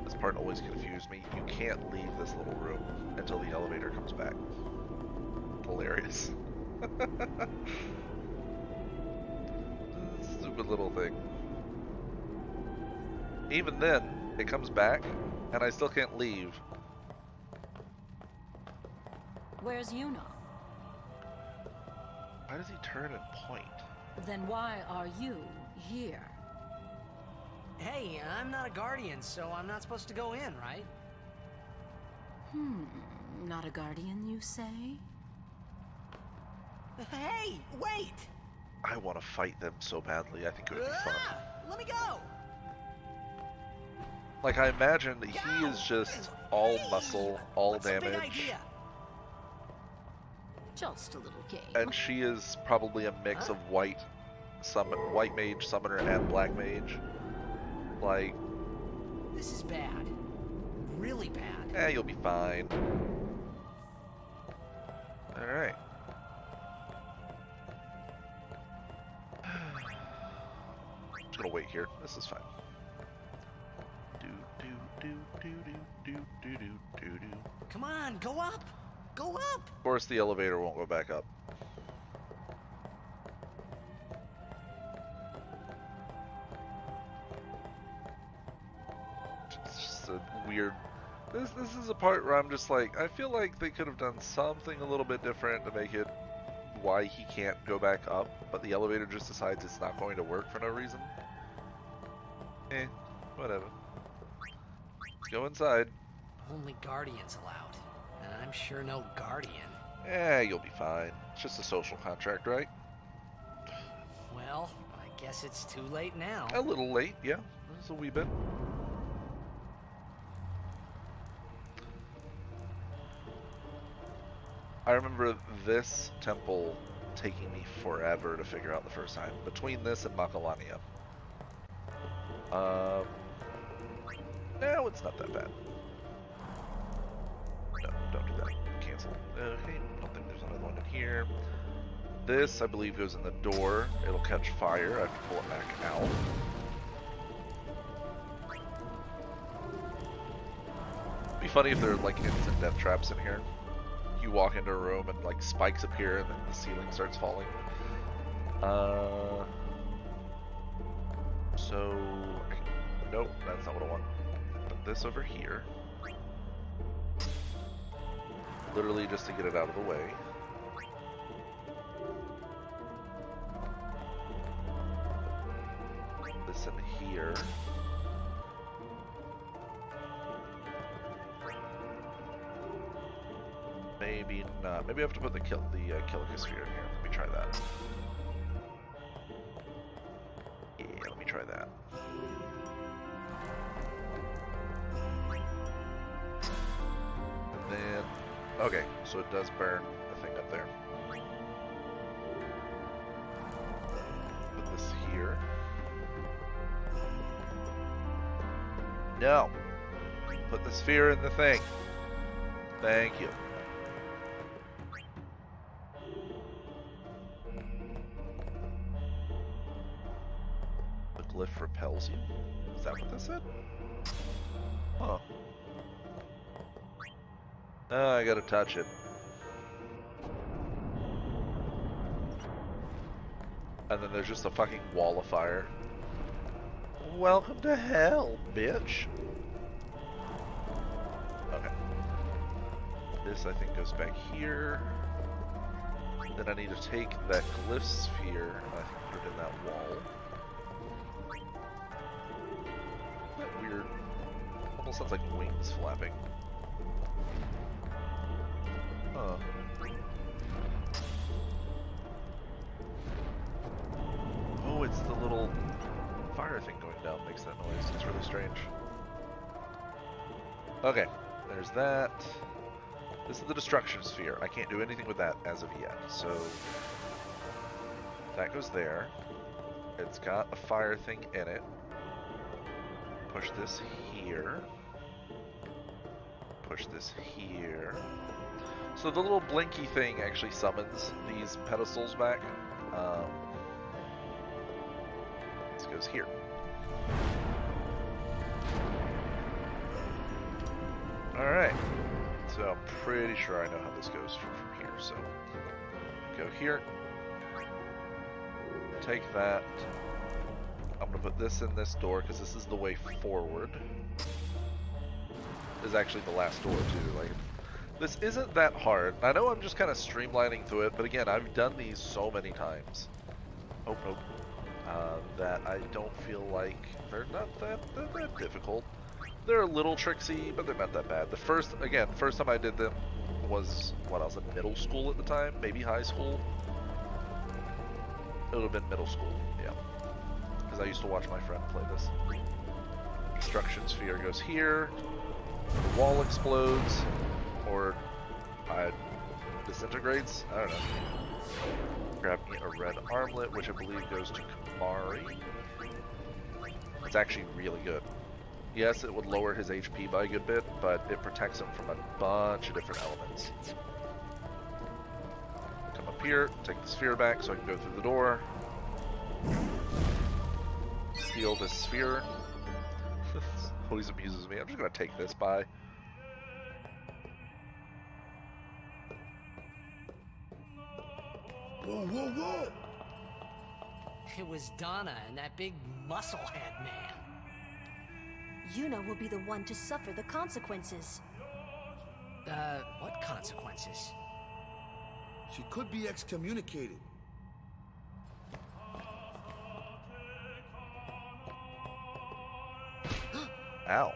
This part always confused me. You can't leave this little room until the elevator comes back. Hilarious. Stupid little thing. Even then, it comes back, and I still can't leave. Where's Yuna? Why does he turn and point? Then why are you here? Hey, I'm not a guardian, so I'm not supposed to go in, right? Not a guardian, you say? Hey, wait! I want to fight them so badly. I think it would be fun. Let me go! Like, I imagine that he is just all muscle, all What's the big damage. idea? Just a little game. And she is probably a mix of white mage, summoner, and black mage. Like, This is bad. Really bad. you'll be fine. Alright. Just gonna wait here. This is fine. Do do do do do do do do do do. Come on, go up! Go up! Of course, the elevator won't go back up. It's just a weird. This is a part where I'm just like, I feel like they could have done something a little bit different to make it why he can't go back up, but the elevator just decides it's not going to work for no reason. Whatever. Let's go inside. Only guardians allowed. And I'm sure no guardian. You'll be fine. It's just a social contract, right? Well, I guess it's too late now. A little late, yeah. Just a wee bit. I remember this temple taking me forever to figure out the first time. Between this and Makalania. No, it's not that bad. No, don't do that. Cancel. Okay, I don't think there's another one in here. This, I believe, goes in the door. It'll catch fire. I have to pull it back out. It'd be funny if there are like instant death traps in here. You walk into a room and like spikes appear and then the ceiling starts falling. Nope, that's not what I want. Put this over here. Literally just to get it out of the way. This in here. Maybe not. Maybe I have to put the Kilika sphere in here. Let me try that. Yeah, let me try that. And then, okay, so it does burn the thing up there. Put this here. No. Put the sphere in the thing. Thank you. The glyph repels you? Is that what this said? Huh. Oh, I gotta touch it. And then there's just a fucking wall of fire. Welcome to hell, bitch. Okay. This, I think, goes back here. Then I need to take that glyph sphere and I think put it in that wall. That weird. Almost sounds like wings flapping. Huh. Oh, it's the little fire thing going down makes that noise. It's really strange. Okay, there's that. This is the destruction sphere. I can't do anything with that as of yet. So that goes there. It's got a fire thing in it. Push this here. Push this here. So the little blinky thing actually summons these pedestals back. This goes here. Alright. So I'm pretty sure I know how this goes from here. So go here. Take that. I'm going to put this in this door because this is the way forward. This is actually the last door too. Like, this isn't that hard. I know I'm just kind of streamlining through it, but again, I've done these so many times. Oh, nope. That I don't feel like they're not that difficult. They're a little tricksy, but they're not that bad. The first time I did them was when I was in middle school at the time, maybe high school. It would have been middle school, yeah. Because I used to watch my friend play this. Destruction sphere goes here. The wall explodes. Or disintegrates. I don't know. Grab me a red armlet, which I believe goes to Kamari. It's actually really good. Yes, it would lower his HP by a good bit, but it protects him from a bunch of different elements. Come up here, take the sphere back so I can go through the door. Steal this sphere. Always amuses me. I'm just gonna take this by. Whoa, whoa, whoa! It was Donna and that big musclehead man. Yuna will be the one to suffer the consequences. What consequences? She could be excommunicated. Ow.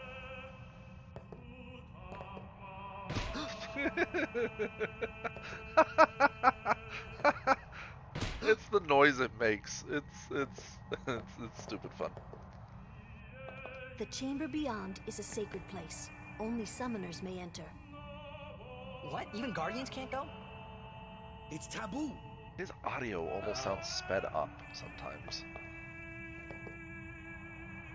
It's the noise it makes. It's stupid fun. The chamber beyond is a sacred place. Only summoners may enter. What? Even Guardians can't go? It's taboo. His audio almost sounds sped up sometimes.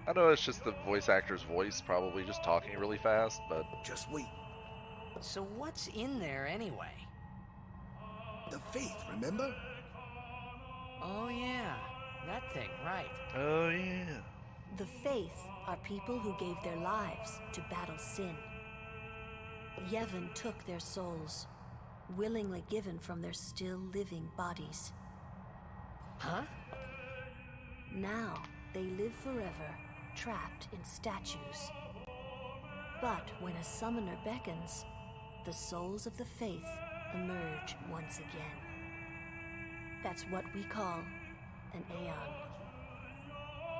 I know it's just the voice actor's voice probably just talking really fast, but... Just wait. So what's in there anyway? The faith, remember? Oh yeah, that thing, right. Oh yeah. The faith are people who gave their lives to battle sin. Yevon took their souls, willingly given from their still living bodies. Huh? Now they live forever, trapped in statues. But when a summoner beckons, the souls of the faith emerge once again. That's what we call an Aeon.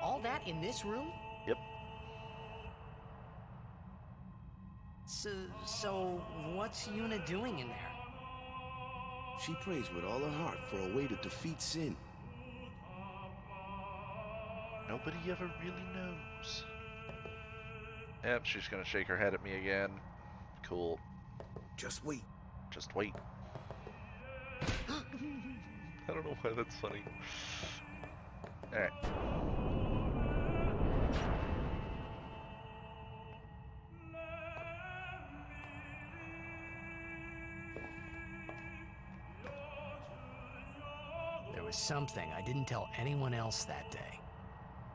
All that in this room? Yep. So what's Yuna doing in there? She prays with all her heart for a way to defeat sin. Nobody ever really knows. Yep, she's gonna shake her head at me again. Cool. Just wait. Just wait. I don't know why that's funny. Alright. There was something I didn't tell anyone else that day.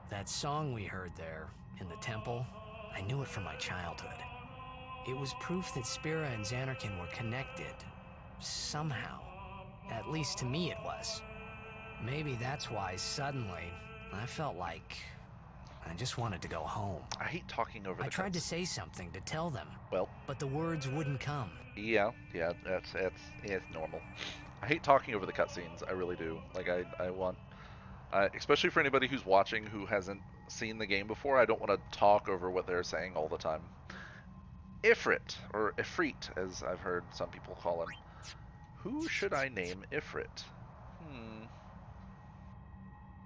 That song we heard there, in the temple, I knew it from my childhood. It was proof that Spira and Xanarkin were connected. Somehow. At least to me it was. Maybe that's why suddenly I felt like I just wanted to go home. I hate talking over the I tried to cuts. say something to tell them, Well, but the words wouldn't come. yeah, that's normal. I hate talking over the cutscenes. I really do. Like I want, especially for anybody who's watching who hasn't seen the game before. I don't want to talk over what they're saying all the time. Ifrit, or Ifrit, as I've heard some people call him. Who should I name Ifrit?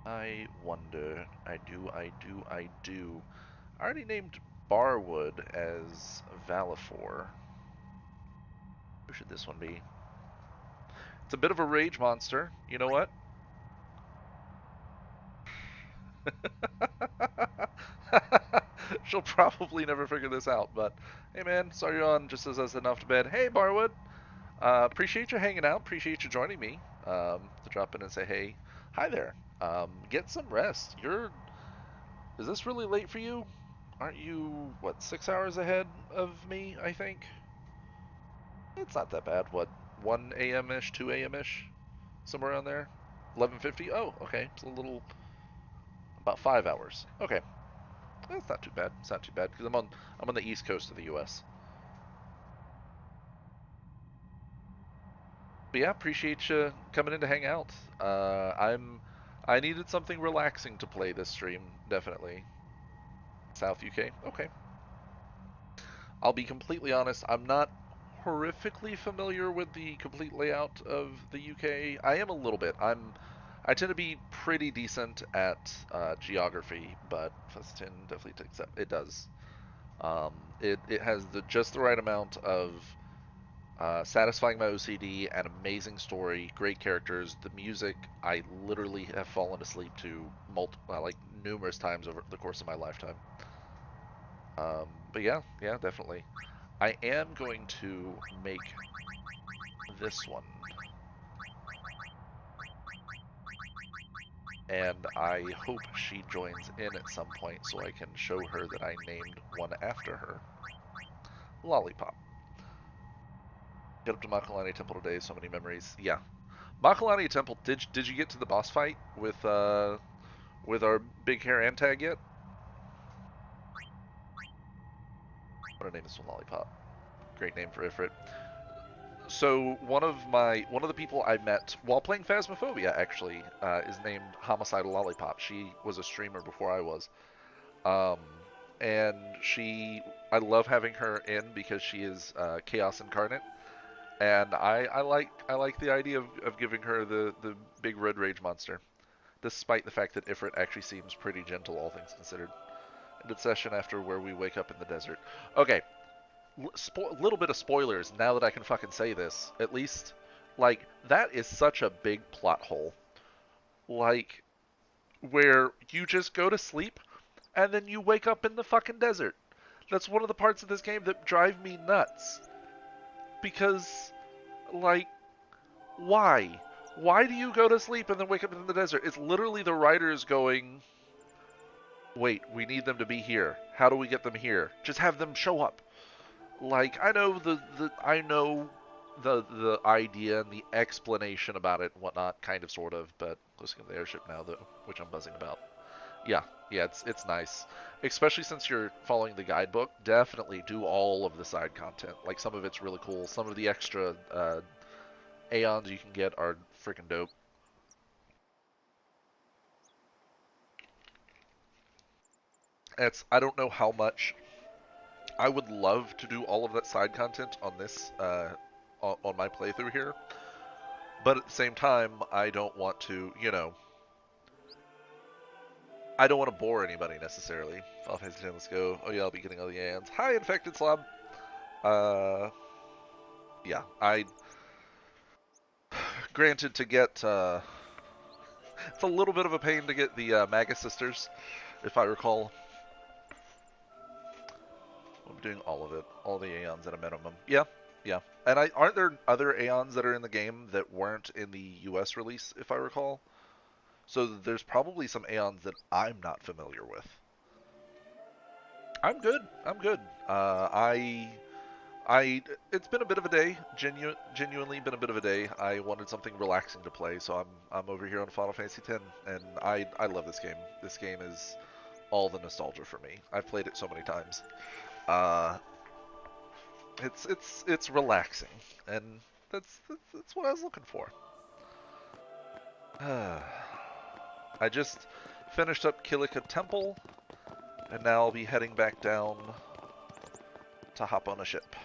I wonder. I do. I already named Barwood as Valifor. Who should this one be? It's a bit of a rage monster. You know what? She'll probably never figure this out, but hey man, saw you on just as enough to bed. Hey Barwood, appreciate you hanging out, appreciate you joining me, to drop in and say hey. Hi there. Get some rest. Is this really late for you? Aren't you, what, 6 hours ahead of me, I think? It's not that bad. What, 1 a.m.-ish, 2 a.m.-ish? Somewhere around there? 11:50? Oh, okay. It's a little, about 5 hours. Okay. That's not too bad. It's not too bad because I'm on the east coast of the U.S. But yeah, appreciate you coming in to hang out. I needed something relaxing to play this stream, definitely. South UK. Okay. I'll be completely honest. I'm not horrifically familiar with the complete layout of the UK. I am a little bit. I tend to be pretty decent at geography, but Festin definitely takes up. It does. It has just the right amount of satisfying my OCD, an amazing story, great characters. The music, I literally have fallen asleep to like numerous times over the course of my lifetime. But yeah, definitely. I am going to make this one. And I hope she joins in at some point so I can show her that I named one after her. Lollipop. Get up to Makalani Temple today, so many memories. Yeah. Makalani Temple, did you get to the boss fight with our big hair Antag yet? I'm gonna name this one Lollipop. Great name for Ifrit. So one of the people I met while playing Phasmophobia actually is named Homicidal Lollipop. She was a streamer before I was, and I love having her in because she is Chaos incarnate, and I like the idea of giving her the big red rage monster, despite the fact that Ifrit actually seems pretty gentle, all things considered. Ended session after where we wake up in the desert. Okay. Little bit of spoilers now that I can fucking say this. At least, like, that is such a big plot hole. Like, where you just go to sleep and then you wake up in the fucking desert. That's one of the parts of this game that drive me nuts. Because, like, why? Why do you go to sleep and then wake up in the desert? It's literally the writers going, wait, we need them to be here. How do we get them here? Just have them show up. Like, I know the idea and the explanation about it and whatnot, kind of, sort of, but looking at the airship now, though, which I'm buzzing about. Yeah, it's nice. Especially since you're following the guidebook, definitely do all of the side content. Like, some of it's really cool. Some of the extra aeons you can get are freaking dope. I don't know how much I would love to do all of that side content on this, on my playthrough here, but at the same time, I don't want to, I don't want to bore anybody necessarily. Final Fantasy X, let's go. Oh yeah, I'll be getting all the ANs. Hi, Infected Slob. Yeah, granted to get, it's a little bit of a pain to get the Magus Sisters, if I recall. I'm doing all of it, all the Aeons at a minimum. Yeah, yeah. And aren't there other Aeons that are in the game that weren't in the US release, if I recall? So there's probably some Aeons that I'm not familiar with. I'm good. I'm good. It's been a bit of a day. Genuinely been a bit of a day. I wanted something relaxing to play, so I'm over here on Final Fantasy X, and I love this game. This game is all the nostalgia for me. I've played it so many times. It's relaxing, and that's what I was looking for. I just finished up Kilika Temple, and now I'll be heading back down to hop on a ship.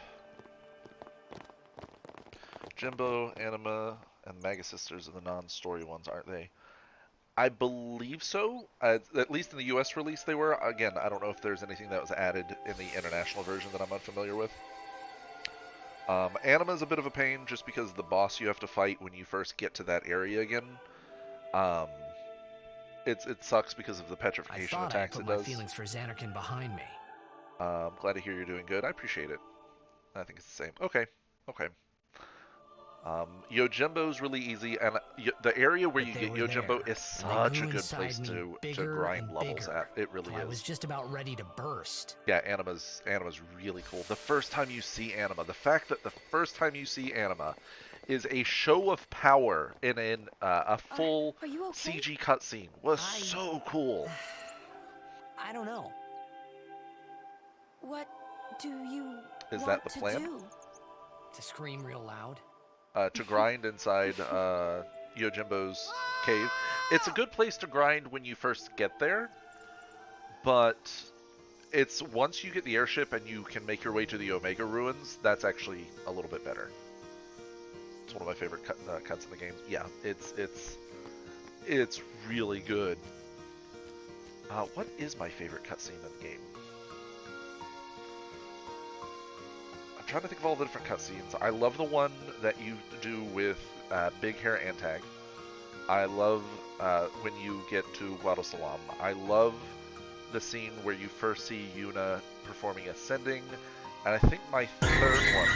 Jimbo, Anima, and Maga Sisters are the non-story ones, aren't they? I believe so. At least in the US release they were. Again, I don't know if there's anything that was added in the international version that I'm unfamiliar with. Anima's a bit of a pain just because the boss you have to fight when you first get to that area again. It sucks because of the petrification attacks it does. I put my feelings for Xanarkin behind me. I'm glad to hear you're doing good. I appreciate it. I think it's the same. Okay. Yojimbo's really easy, and the area where you get Yojimbo is such a good place to grind levels at. It really is. I was just about ready to burst. Yeah, Anima's really cool. The first time you see Anima, the fact that the first time you see Anima is a show of power in a full CG cutscene was so cool. I don't know. What do you Is that the plan? To scream real loud? To grind inside Yojimbo's cave. It's a good place to grind when you first get there, but it's once you get the airship and you can make your way to the Omega Ruins, that's actually a little bit better. It's one of my favorite cuts in the game. Yeah, it's really good. What is my favorite cutscene in the game? I'm trying to think of all the different cutscenes. I love the one that you do with Big Hair Antag. I love when you get to Guadosalam. I love the scene where you first see Yuna performing Ascending. And I think my third one...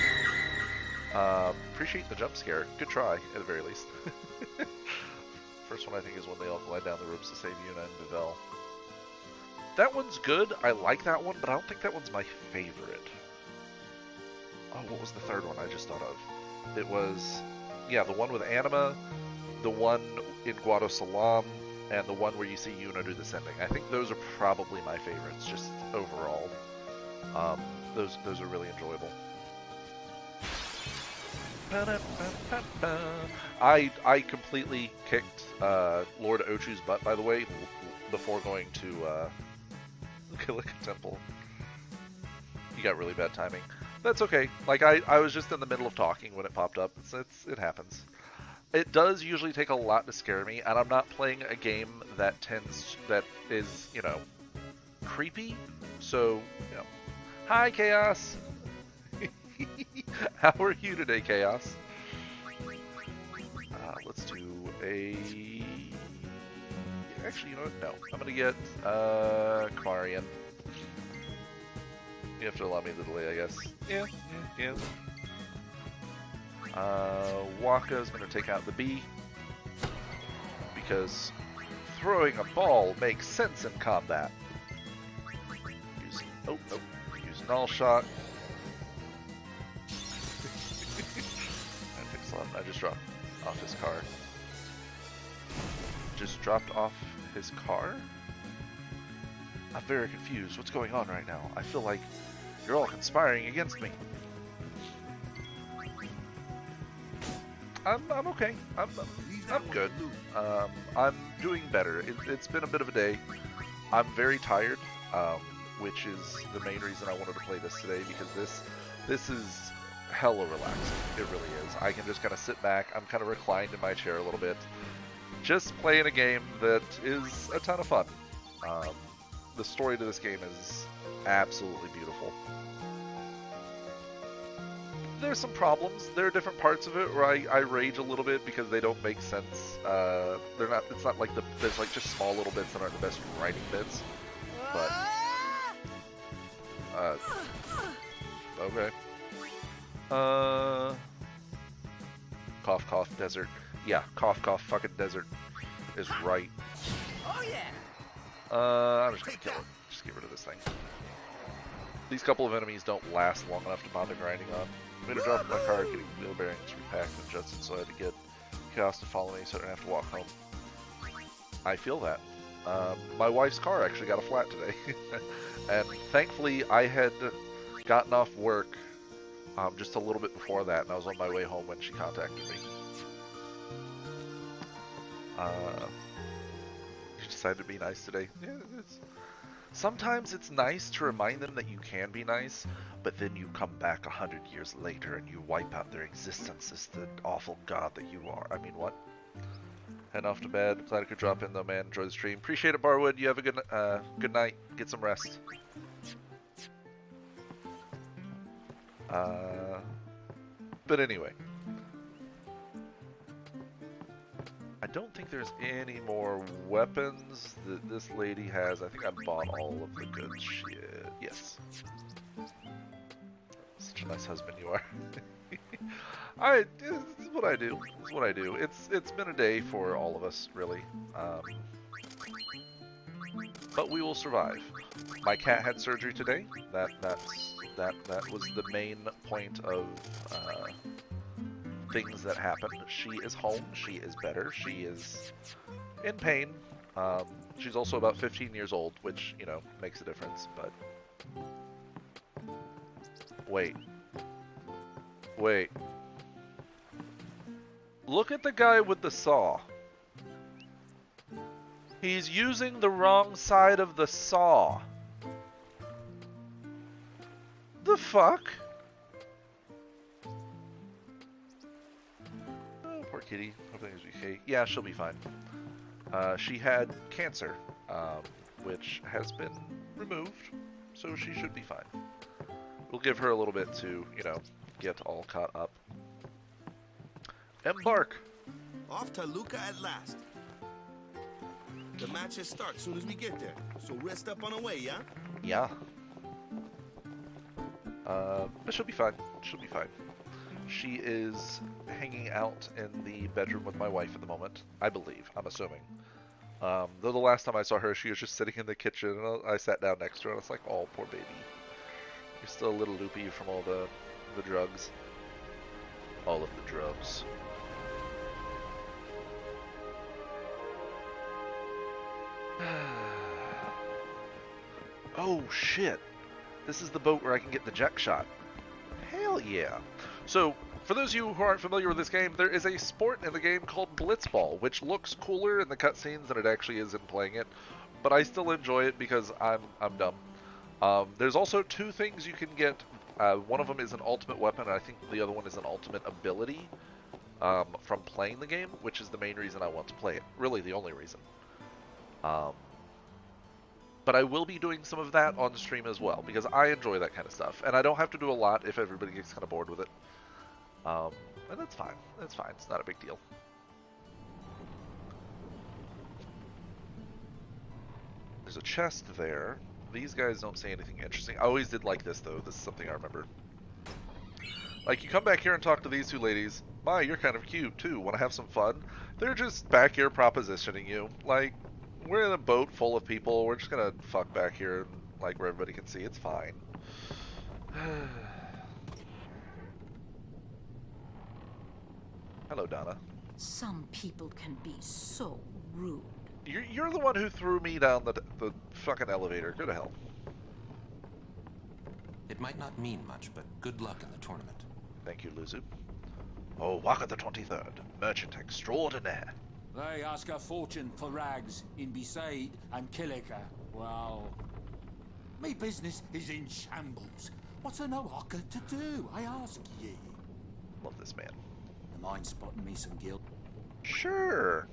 appreciate the jump scare. Good try, at the very least. First one I think is when they all glide down the ropes to save Yuna and Bivelle. That one's good. I like that one, but I don't think that one's my favorite. Oh, what was the third one I just thought of? It was, yeah, the one with Anima, the one in Guadosalam, and the one where you see Yuna do the sending. I think those are probably my favorites, just overall. Those are really enjoyable. I completely kicked Lord Ochu's butt, by the way, before going to Kilika Temple. You got really bad timing. That's okay. Like, I was just in the middle of talking when it popped up. It happens. It does usually take a lot to scare me, and I'm not playing a game that is, creepy. So, Hi, Chaos! How are you today, Chaos? Let's do a... Actually, you know what? No. I'm gonna get, Kamarian. You have to allow me the delay, I guess. Yeah. Waka's gonna take out the bee. Because throwing a ball makes sense in combat. Use an all shot. I just dropped off his car. Just dropped off his car? I'm very confused. What's going on right now? I feel like you're all conspiring against me. I'm okay. I'm good. I'm doing better. It's been a bit of a day. I'm very tired, which is the main reason I wanted to play this today, because this is hella relaxing. It really is. I can just kind of sit back. I'm kind of reclined in my chair a little bit, just playing a game that is a ton of fun. The story to this game is absolutely beautiful. There's some problems. There are different parts of it where I rage a little bit because they don't make sense. They're not. It's not like there's like just small little bits that aren't the best writing bits. But okay. Cough cough desert. Yeah, cough cough fucking desert is right. Oh yeah. I'm just gonna kill it. Just get rid of this thing. These couple of enemies don't last long enough to bother grinding on. I made a drop in my car, getting wheel bearings repacked and adjusted, so I had to get Chaos to follow me so I didn't have to walk home. I feel that. My wife's car actually got a flat today. And thankfully, I had gotten off work just a little bit before that, and I was on my way home when she contacted me. She decided to be nice today. Yeah, sometimes it's nice to remind them that you can be nice, but then you come back 100 years later and you wipe out their existence as the awful god that you are. I mean, what? Head off to bed. Glad I could drop in though, man. Enjoy the stream. Appreciate it, Barwood. You have a good night. Get some rest. But anyway. I don't think there's any more weapons that this lady has. I think I bought all of the good shit. Yes. Such a nice husband you are. This is what I do. This is what I do. It's been a day for all of us, really. But we will survive. My cat had surgery today. That was the main point of things that happened. She is home. She is better. She is in pain. She's also about 15 years old, which, you know, makes a difference, but... Wait. Look at the guy with the saw. He's using the wrong side of the saw. The fuck? Oh, poor kitty. Hope things will be okay. Yeah, she'll be fine. She had cancer, which has been removed, so she should be fine. We'll give her a little bit to, you know, get all caught up. Embark! Off to Luca at last. The matches start soon as we get there, so rest up on the way, yeah? Yeah. But she'll be fine. She'll be fine. She is hanging out in the bedroom with my wife at the moment, I believe. I'm assuming. Though the last time I saw her, she was just sitting in the kitchen, and I sat down next to her, and I was like, oh, poor baby. You're still a little loopy from all the drugs. All of the drugs. Oh, shit. This is the boat where I can get the jet shot. Hell yeah. So, for those of you who aren't familiar with this game, there is a sport in the game called Blitzball, which looks cooler in the cutscenes than it actually is in playing it. But I still enjoy it because I'm dumb. There's also two things you can get. One of them is an ultimate weapon, and I think the other one is an ultimate ability from playing the game, which is the main reason I want to play it. Really, the only reason. But I will be doing some of that on stream as well, because I enjoy that kind of stuff. And I don't have to do a lot if everybody gets kind of bored with it. And that's fine. That's fine. It's not a big deal. There's a chest there. These guys don't say anything interesting. I always did like this, though. This is something I remember. Like, you come back here and talk to these two ladies. My, you're kind of cute, too. Want to have some fun? They're just back here propositioning you. Like, we're in a boat full of people. We're just gonna fuck back here, like, where everybody can see. It's fine. Hello, Donna. Some people can be so rude. You're the one who threw me down the fucking elevator. Go to hell. It might not mean much, but good luck in the tournament. Thank you, Luzu. Oh, Waka the 23rd, merchant extraordinaire. They ask a fortune for rags in Besaid and Kilika. Well, me business is in shambles. What's an Oaka to do, I ask ye? Love this man. Am I spotting me some guilt? Sure.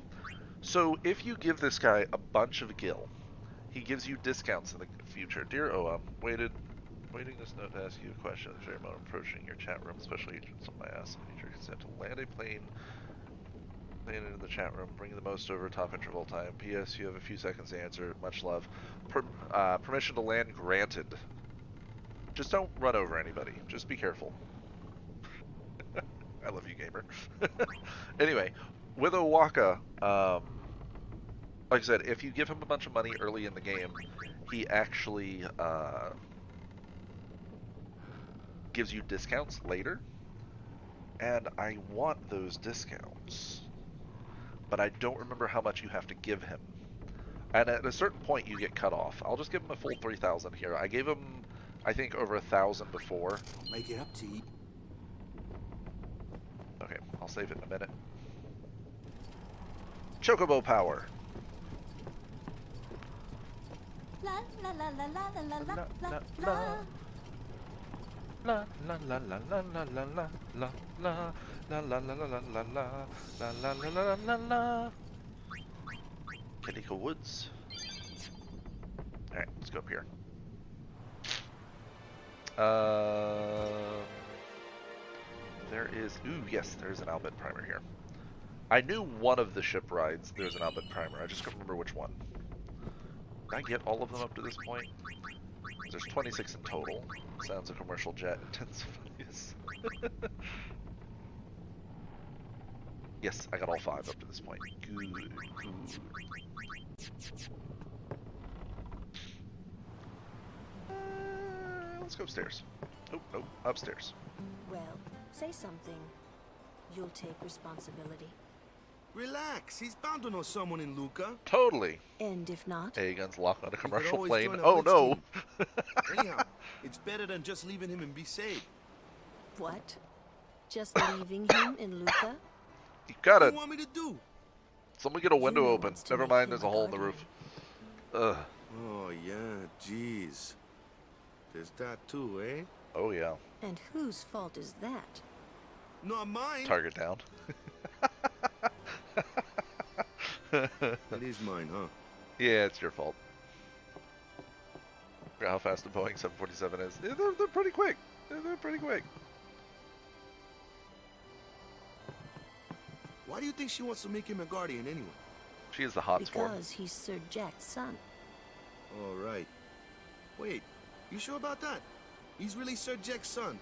So if you give this guy a bunch of gil, he gives you discounts in the future. Dear OM, waiting this note to ask you a question at the very moment approaching your chat room, especially agents on my ass. I need your consent to land a plane. Land it in the chat room. Bring the most over top interval time. P.S. You have a few seconds to answer. Much love. Permission to land granted. Just don't run over anybody. Just be careful. I love you, gamer. Anyway, with Owaka, like I said, if you give him a bunch of money early in the game, he actually gives you discounts later. And I want those discounts. But I don't remember how much you have to give him. And at a certain point, you get cut off. I'll just give him a full 3,000 here. I gave him, I think, over 1,000 before. I'll make it up to you. Okay, I'll save it in a minute. Chocobo power. La la la la la la la la la. La la la la la la la la la la la la la la la la la la. Kilika Woods. Alright, let's go up here. There is... Ooh, yes, there's an Albit primer here. I knew one of the ship rides there's an Albit primer. I just couldn't remember which one. Did I get all of them up to this point? There's 26 in total. Sounds a commercial jet. Intensifies. Yes, I got all 5 up to this point. Good. Let's go upstairs. Oh, no, upstairs. Well, say something. You'll take responsibility. Relax, he's bound to know someone in Luca. Totally. And if not? A-guns lock on a commercial always plane. join a Oh blitz no! team. Anyhow, it's better than just leaving him and be saved. What? Just leaving him in Luca? You gotta... What do you want me to do? Someone get a window You know open. what's to Never make mind, him there's a a hole in the guardian. roof. Ugh. Oh, yeah, jeez. There's that too, eh? Oh yeah. And whose fault is that? Not mine. Target down. It is mine, huh? Yeah, it's your fault. Forgot how fast the Boeing 747 is. Yeah, they're pretty quick. They're pretty quick. Why do you think she wants to make him a guardian anyway? She is the hot swarm. Because he's Sir Jack's son. All right. Wait, you sure about that? He's really Sir Jack's son.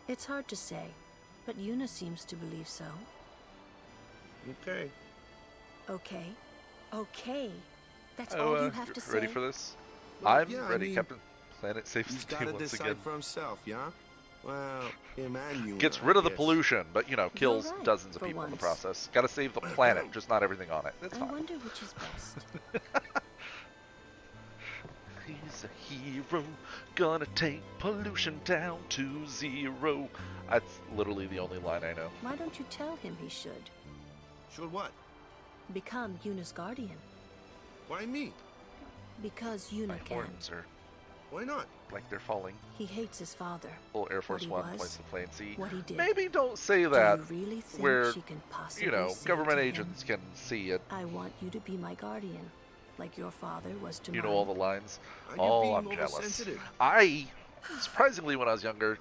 It's hard to say, but Yuna seems to believe so. Okay. Okay. Okay. That's Oh, all you have to say. ready for this? Well, I'm yeah, I ready, mean, Captain Planet saves He's the day gotta once decide again. for himself, yeah? Well, him and you. Gets rid of the pollution, but, you know, kills right, dozens of for people in the once. process. Gotta save the planet, just not everything on it. That's I fine. wonder which is best. He's a hero, gonna take pollution down to 0. That's literally the only line I know. Why don't you tell him he should? Should what? Become Yuna's guardian. Why me? Because My Yuna can. horns are Why not? like they're falling. He hates his father. Little Air Force he One was, points to plane C. what he did. Maybe don't say that Do you really think where, she can possibly you know, say government to him, agents can see it. I want you to be my guardian, like your father was to You mine. know all the lines. Are you Oh, being I'm jealous. oversensitive? Surprisingly, when I was younger,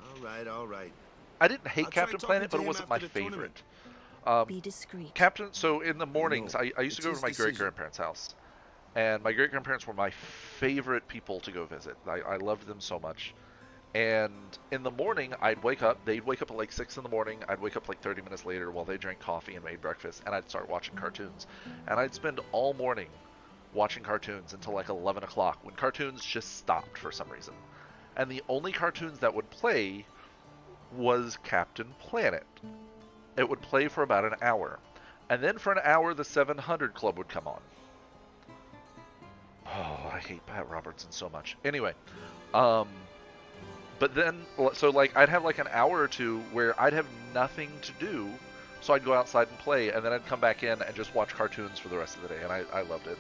All right. I didn't hate I'll try Captain talking Planet, to but it him wasn't my after the tournament. favorite. Be discreet. Captain, so in the mornings, No, I used to it's go his to my decision. great-grandparents' house. And my great-grandparents were my favorite people to go visit. I loved them so much. And in the morning, I'd wake up. They'd wake up at like 6 in the morning. I'd wake up like 30 minutes later while they drank coffee and made breakfast. And I'd start watching cartoons. And I'd spend all morning watching cartoons until like 11 o'clock when cartoons just stopped for some reason. And the only cartoons that would play was Captain Planet. It would play for about an hour. And then for an hour, the 700 Club would come on. Oh, I hate Pat Robertson so much. Anyway, but then, so like, I'd have like an hour or two where I'd have nothing to do, so I'd go outside and play, and then I'd come back in and just watch cartoons for the rest of the day, and I loved it.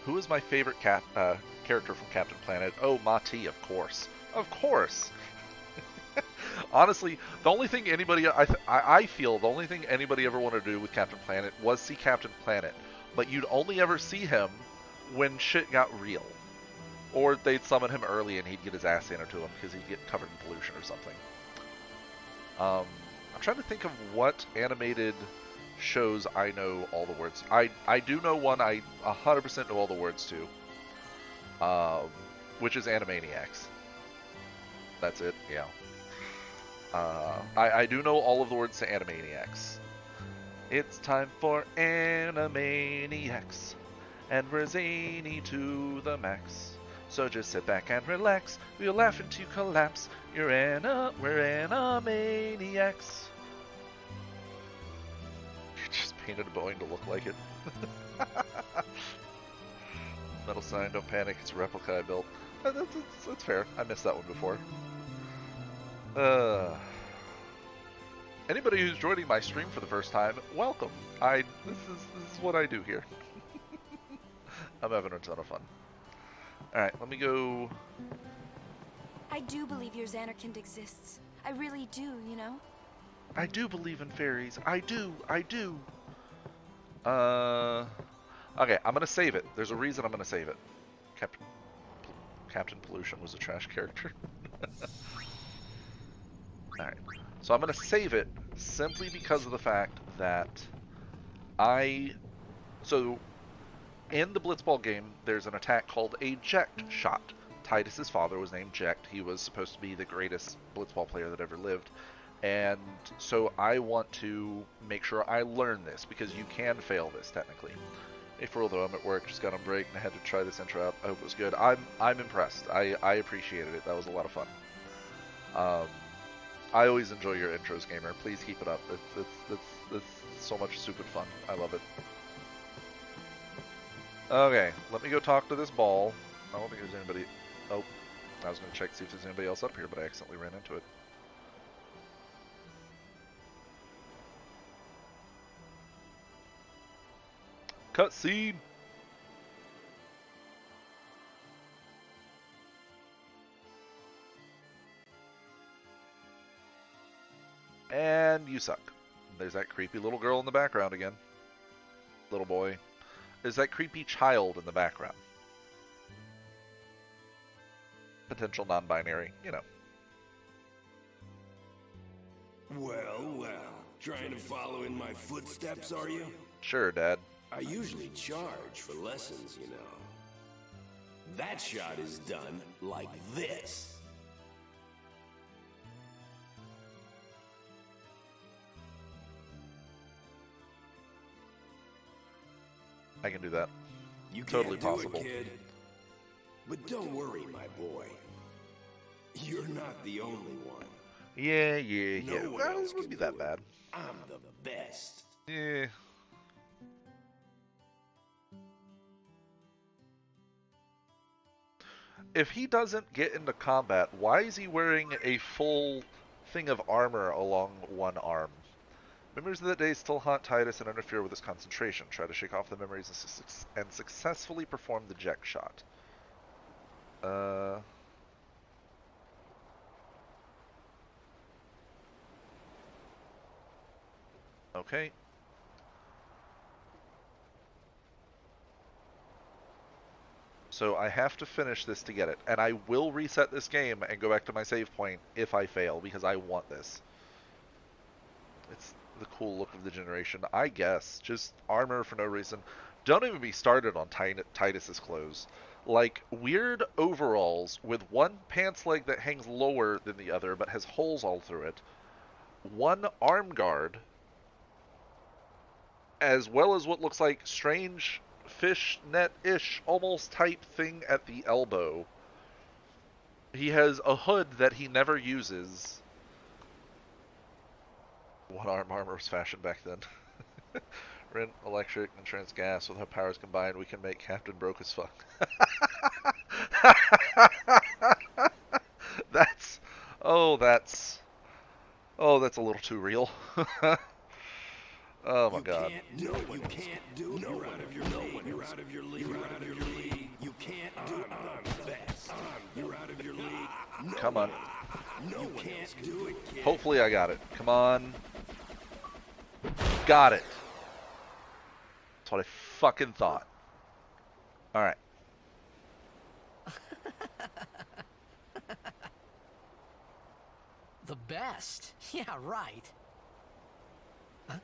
Who is my favorite character from Captain Planet? Oh, Mati, of course. Of course. Honestly, the only thing anybody I feel the only thing anybody ever wanted to do with Captain Planet was see Captain Planet, but you'd only ever see him when shit got real, or they'd summon him early and he'd get his ass handed to him because he'd get covered in pollution or something. I'm trying to think of what animated shows I know all the words. I do know one I 100% know all the words to, which is Animaniacs. That's it, yeah. I do know all of the words to Animaniacs. It's time for Animaniacs, and we're zany to the max. So just sit back and relax, we'll laugh until you collapse. We're Animaniacs. You just painted a Boeing to look like it. Metal sign, don't panic, it's a replica I built. That's fair, I missed that one before. Anybody who's joining my stream for the first time, welcome. This is what I do here. I'm having a ton of fun. Alright, let me go. I do believe your Xanarkand exists. I really do, you know? I do believe in fairies. I do. Okay, I'm gonna save it. There's a reason I'm gonna save it. Captain Pollution was a trash character. Alright, so I'm going to save it simply because of the fact that so in the Blitzball game, there's an attack called a Ject shot. Titus's father was named Ject. He was supposed to be the greatest Blitzball player that ever lived. And so I want to make sure I learn this, because you can fail this technically. Hey, for although I'm at work, just got on break and I had to try this intro out. I hope it was good. I'm impressed. I appreciated it. That was a lot of fun. I always enjoy your intros, gamer. Please keep it up. It's so much stupid fun. I love it. Okay, let me go talk to this ball. I don't think there's anybody. Oh, I was going to check to see if there's anybody else up here, but I accidentally ran into it. Cutscene! And you suck. There's that creepy little girl in the background again. Little boy. There's that creepy child in the background. Potential non-binary, you know. Well. Trying to follow in my footsteps, are you? Sure, Dad. I usually charge for lessons, you know. That shot is done like this. I can do that. You Totally can't possible. do it, kid. But don't worry, my boy. You're not the only one. Yeah. No one Well, else it wouldn't be can that do bad. I'm the best. Yeah. If he doesn't get into combat, why is he wearing a full thing of armor along one arm? Memories of that day still haunt Titus and interfere with his concentration. Try to shake off the memories and successfully perform the Ject shot. Okay. So I have to finish this to get it. And I will reset this game and go back to my save point if I fail, because I want this. It's the cool look of the generation, I guess. Just armor for no reason. Don't even be started on Titus's clothes. Like, weird overalls with one pants leg that hangs lower than the other but has holes all through it. One arm guard, as well as what looks like strange fishnet-ish almost type thing at the elbow. He has a hood that he never uses. One-arm armor was fashioned back then. Rent, electric, insurance, gas. With how powers combined, we can make Captain broke as fuck. That's a little too real. Oh my god. No, you can't do it. You're out of your league. You're out of your league. You can't do it. I'm the best. You're out of your league. Come on. No one can't do it, kid. Hopefully I got it. Come on. Got it. That's what I fucking thought. Alright. The best? Yeah, right. Huh?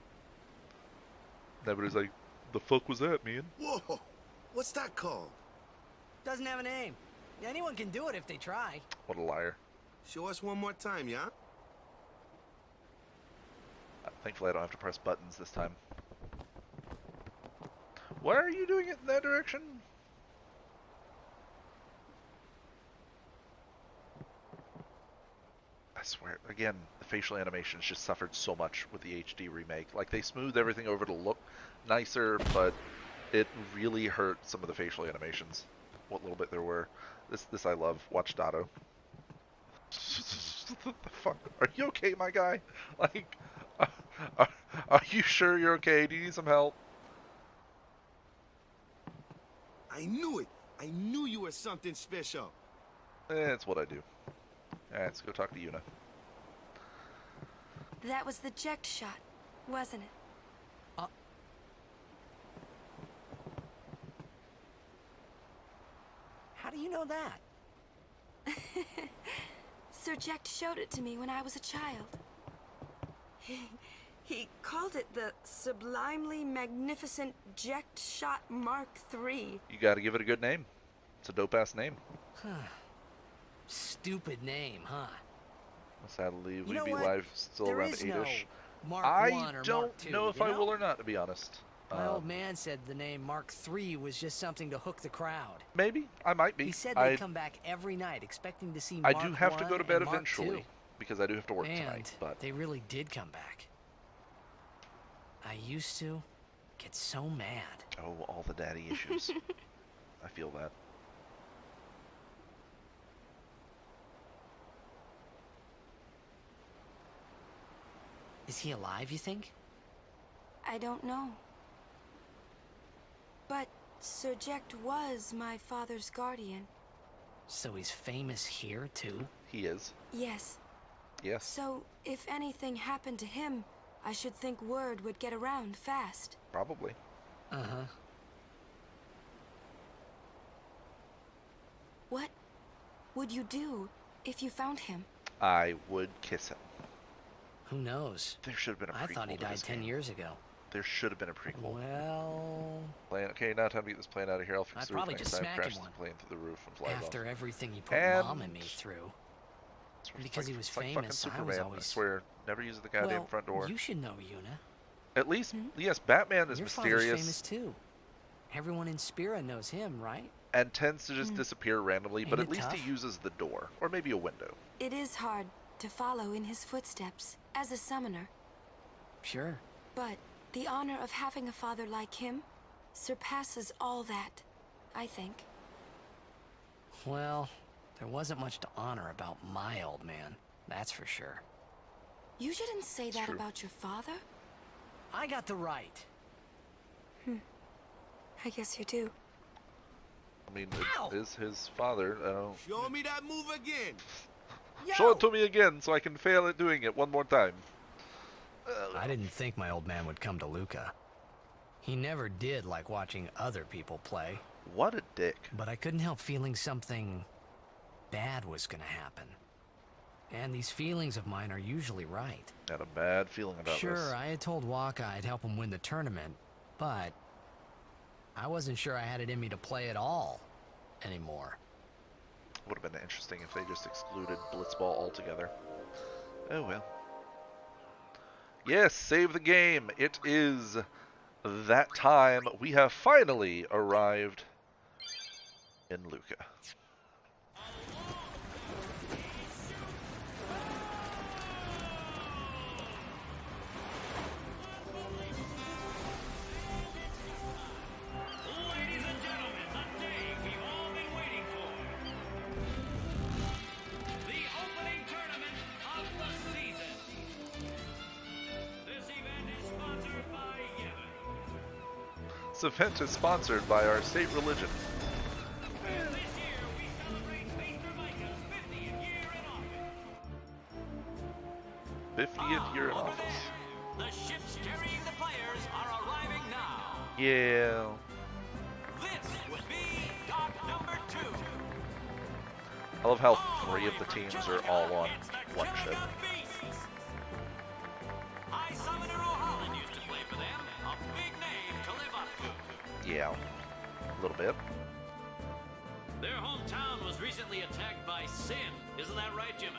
Everybody's like, the fuck was that, man? Whoa! What's that called? Doesn't have a name. Anyone can do it if they try. What a liar. Show us one more time, yeah? Thankfully I don't have to press buttons this time. Why are you doing it in that direction? I swear, again, the facial animations just suffered so much with the HD remake. Like, they smoothed everything over to look nicer, but it really hurt some of the facial animations. What little bit there were. This I love. Watch Dotto. What the fuck? Are you okay, my guy? Like, are you sure you're okay? Do you need some help? I knew it. I knew you were something special. It's what I do. Alright, let's go talk to Yuna. That was the eject shot, wasn't it? How do you know that? Sir Jekt showed it to me when I was a child. He called it the Sublimely Magnificent Jekt Shot Mark III. You gotta give it a good name. It's a dope-ass name. Stupid name, huh? Sadly, we'd know be what? live still There around is 8-ish. no Mark I 1 or don't Mark 2, know if you I know? will or not, to be honest. My old man said the name Mark III was just something to hook the crowd. Maybe. I might be. He said they'd come back every night expecting to see I Mark do have to 1 go to bed and Mark eventually, 2. because I do have to work And tonight. But they really did come back. I used to get so mad. oh, all the daddy issues. I feel that. Is he alive, you think? I don't know. But Sir Jekt was my father's guardian. So he's famous here, too? He is. Yes. Yes. So, if anything happened to him, I should think word would get around fast. Probably. Uh-huh. What would you do if you found him? I would kiss him. Who knows? There should have been a prequel. I thought he to died this 10 game. years ago. There should have been a prequel. Well... Okay, now time to get this plane out of here. I'll fix I'd the roof probably next just time. smack Crash him the one. plane through the roof and fly After off. everything he put And Mom and me through. It's Because he was it's like famous, fucking I was Superman. always... I swear, never uses the goddamn well, front door. you should know, Yuna. At least, yes, Batman is Your mysterious. father's famous, too. Everyone in Spira knows him, right? And tends to just disappear randomly, but Ain't at it least tough? he uses the door. Or maybe a window. It is hard to follow in his footsteps as a summoner. Sure. But the honor of having a father like him surpasses all that, I think. Well, there wasn't much to honor about my old man, that's for sure. You shouldn't say that true. about your father. I got the right. I guess you do. I mean, Ow! it is his father. Show me that move again. Show it to me again so I can fail at doing it one more time. I didn't think my old man would come to Luca. He never did like watching other people play. What a dick. But I couldn't help feeling something bad was gonna happen. And these feelings of mine are usually right. Had a bad feeling about this. Sure, I had told Waka I'd help him win the tournament, but I wasn't sure I had it in me to play at all anymore. Would have been interesting if they just excluded Blitzball altogether. Oh well. Yes, save the game. It is that time. We have finally arrived in Luca. Ladies and gentlemen, the day we've all been waiting for. The opening tournament of the season. This event is sponsored by Yevon. This event is sponsored by our state religion. 50th year in office. The ships carrying the players are arriving now. Yeah. This would be dock number 2. I love how 3 of the teams are all on one ship. High Summoner O'Holland used to play for them. A big name to live up to. Yeah. A little bit. Their hometown was recently attacked by Sin. Isn't that right, Jimmy?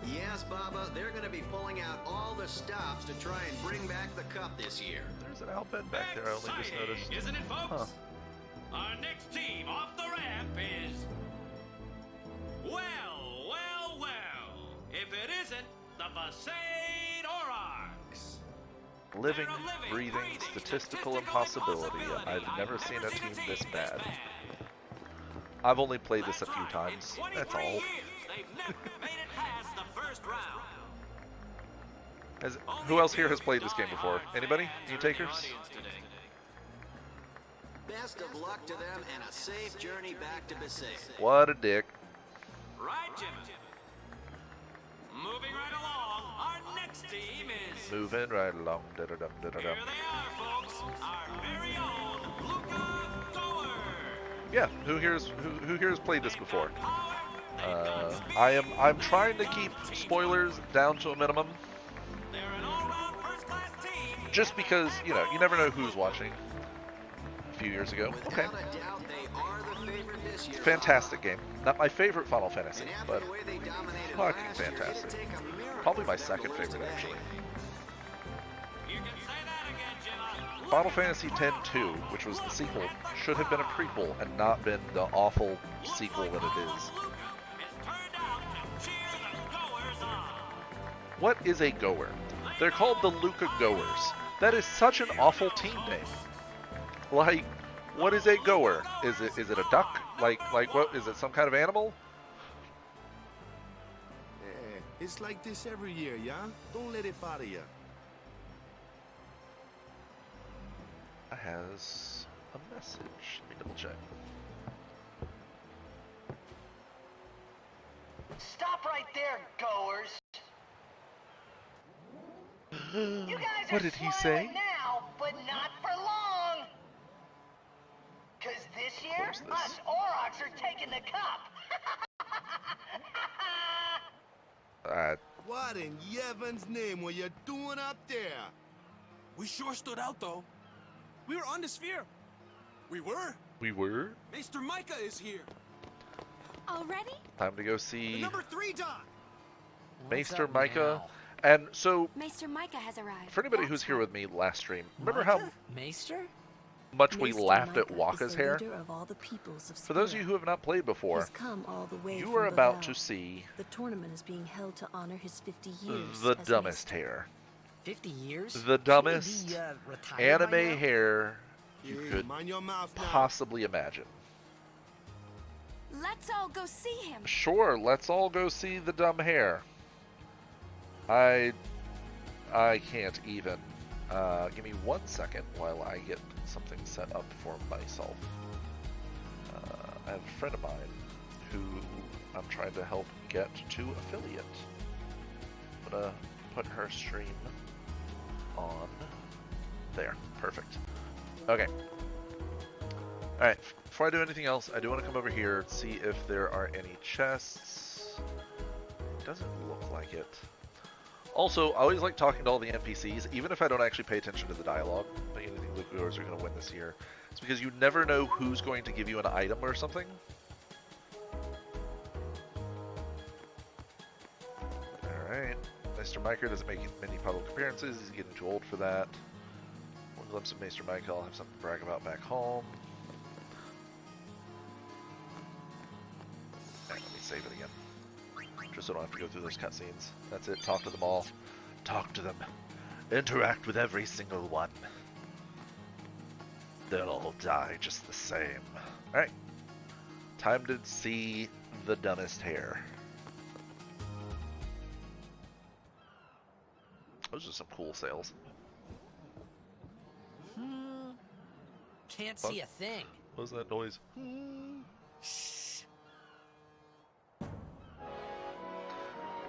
Yes, Baba, they're going to be pulling out all the stops to try and bring back the cup this year. There's an Albed back there, I only just noticed. Isn't it, folks? Huh. Our next team off the ramp is... Well. If it isn't, the Vasade Aurochs. Living, breathing, statistical impossibility. I've never seen a team this bad. I've only played this a few times. That's all. They've never made it past the first round. Who else here has played this game before? Anybody? Any takers? Best of luck to them and a safe journey back to Besaid. What a dick. Right, Jimmy. Moving right along, our next team is... Moving right along. Da-da-dum, da-da-dum. Here they are, folks. Our very own Luca Goer. Yeah, who here has played this before? I'm trying to keep spoilers down to a minimum. They're an all-round first-class team. Just because, you know, you never know who's watching. A few years ago. Okay. Without a doubt, they are the favorite this year. Fantastic game. Not my favorite Final Fantasy, And after but the way they dominated fucking last year, fantastic. it'd take a miracle Probably my for them second to lose favorite, today. actually. You can say that again, Jimmy. Final Fantasy X-2, which was the sequel, should have been a prequel and not been the awful sequel that it is. What is a goer? They're called the Luca Goers. That is such an awful team name. Like, what is a goer? Is it a duck? Like what? Is it some kind of animal? It's like this every year, yeah? Don't let it bother you. Has a message. Let me double check. Stop right there, goers. You guys What are did he smiling say? now, but not for long. Cause this year, Where's this? us Aurochs are taking the cup. What in Yevon's name were you doing up there? We sure stood out, though. We were on the sphere. We were. We were? Maester Micah is here. Already? Time to go The see number 3 dock. Maester Micah. And so, Maester Micah has arrived. for anybody who's here with me last stream, remember how Maester? much we Maester laughed at Micah Waka's is the hair? leader of all the peoples of For those of you Spira. who have not played before, He's come all the way you from are about Bavel. to see The tournament is being held to honor his 50 years. the as dumbest Maester. hair. 50 years? The Shouldn't dumbest he be, retired by anime now? hair you Hey, could mind your mouth now. possibly imagine. Let's all go see him. Sure, let's all go see the dumb hair. I can't even. Give me 1 second while I get something set up for myself. I have a friend of mine who I'm trying to help get to affiliate. I'm gonna put her stream on there. Perfect. Okay. Alright, before I do anything else, I do want to come over here and see if there are any chests. Doesn't look like it. Also, I always like talking to all the NPCs, even if I don't actually pay attention to the dialogue. I think anything Luke Goers are going to win this year. It's because you never know who's going to give you an item or something. Alright. Maester Micah doesn't make many public appearances. He's getting too old for that. One glimpse of Maester Micah, I'll have something to brag about back home. Alright, let me save it again. Just so I don't have to go through those cutscenes. That's it. Talk to them all. Talk to them. Interact with every single one. They'll all die just the same. Alright. Time to see the dumbest hair. Those are some cool sails. Can't see a thing. What was that noise? Shh.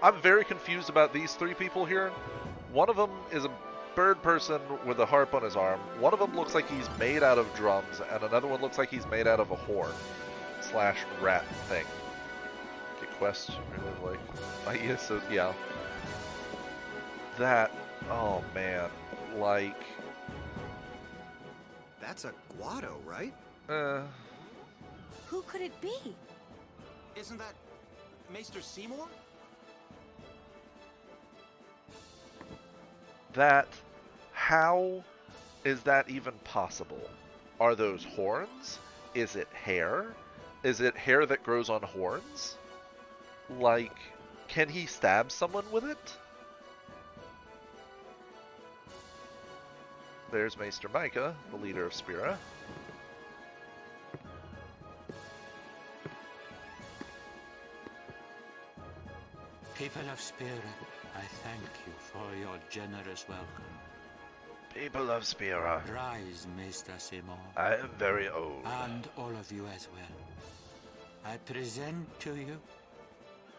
I'm very confused about these three people here. One of them is a bird person with a harp on his arm. One of them looks like he's made out of drums, and another one looks like he's made out of a horn / rat thing. Get quest, really like, yeah, so yeah. That, oh man, like. That's a Guado, right? Who could it be? Isn't that Maester Seymour? That, how is that even possible? Are those horns? Is it hair? Is it hair that grows on horns? Like, can he stab someone with it? There's Maester Micah, the leader of Spira. People of Spira, I thank you for your generous welcome. People of Spira. Rise, Maester Seymour. I am very old. And all of you as well. I present to you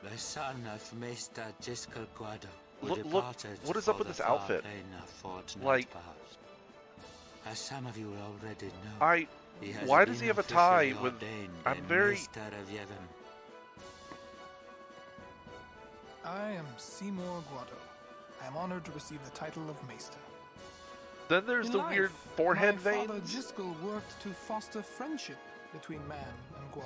the son of Maester Jiskel Guado, who departed what is for up with the this far outfit? plane a fortnight Like, past. As some of you already know, he has why does been he have a tie officially with? ordained I'm a very. Maester of Yevon. I am Seymour Guado. I am honored to receive the title of Maester. Then there's In the life, weird forehead my father veins. Jiskel worked to foster friendship between man and Guado.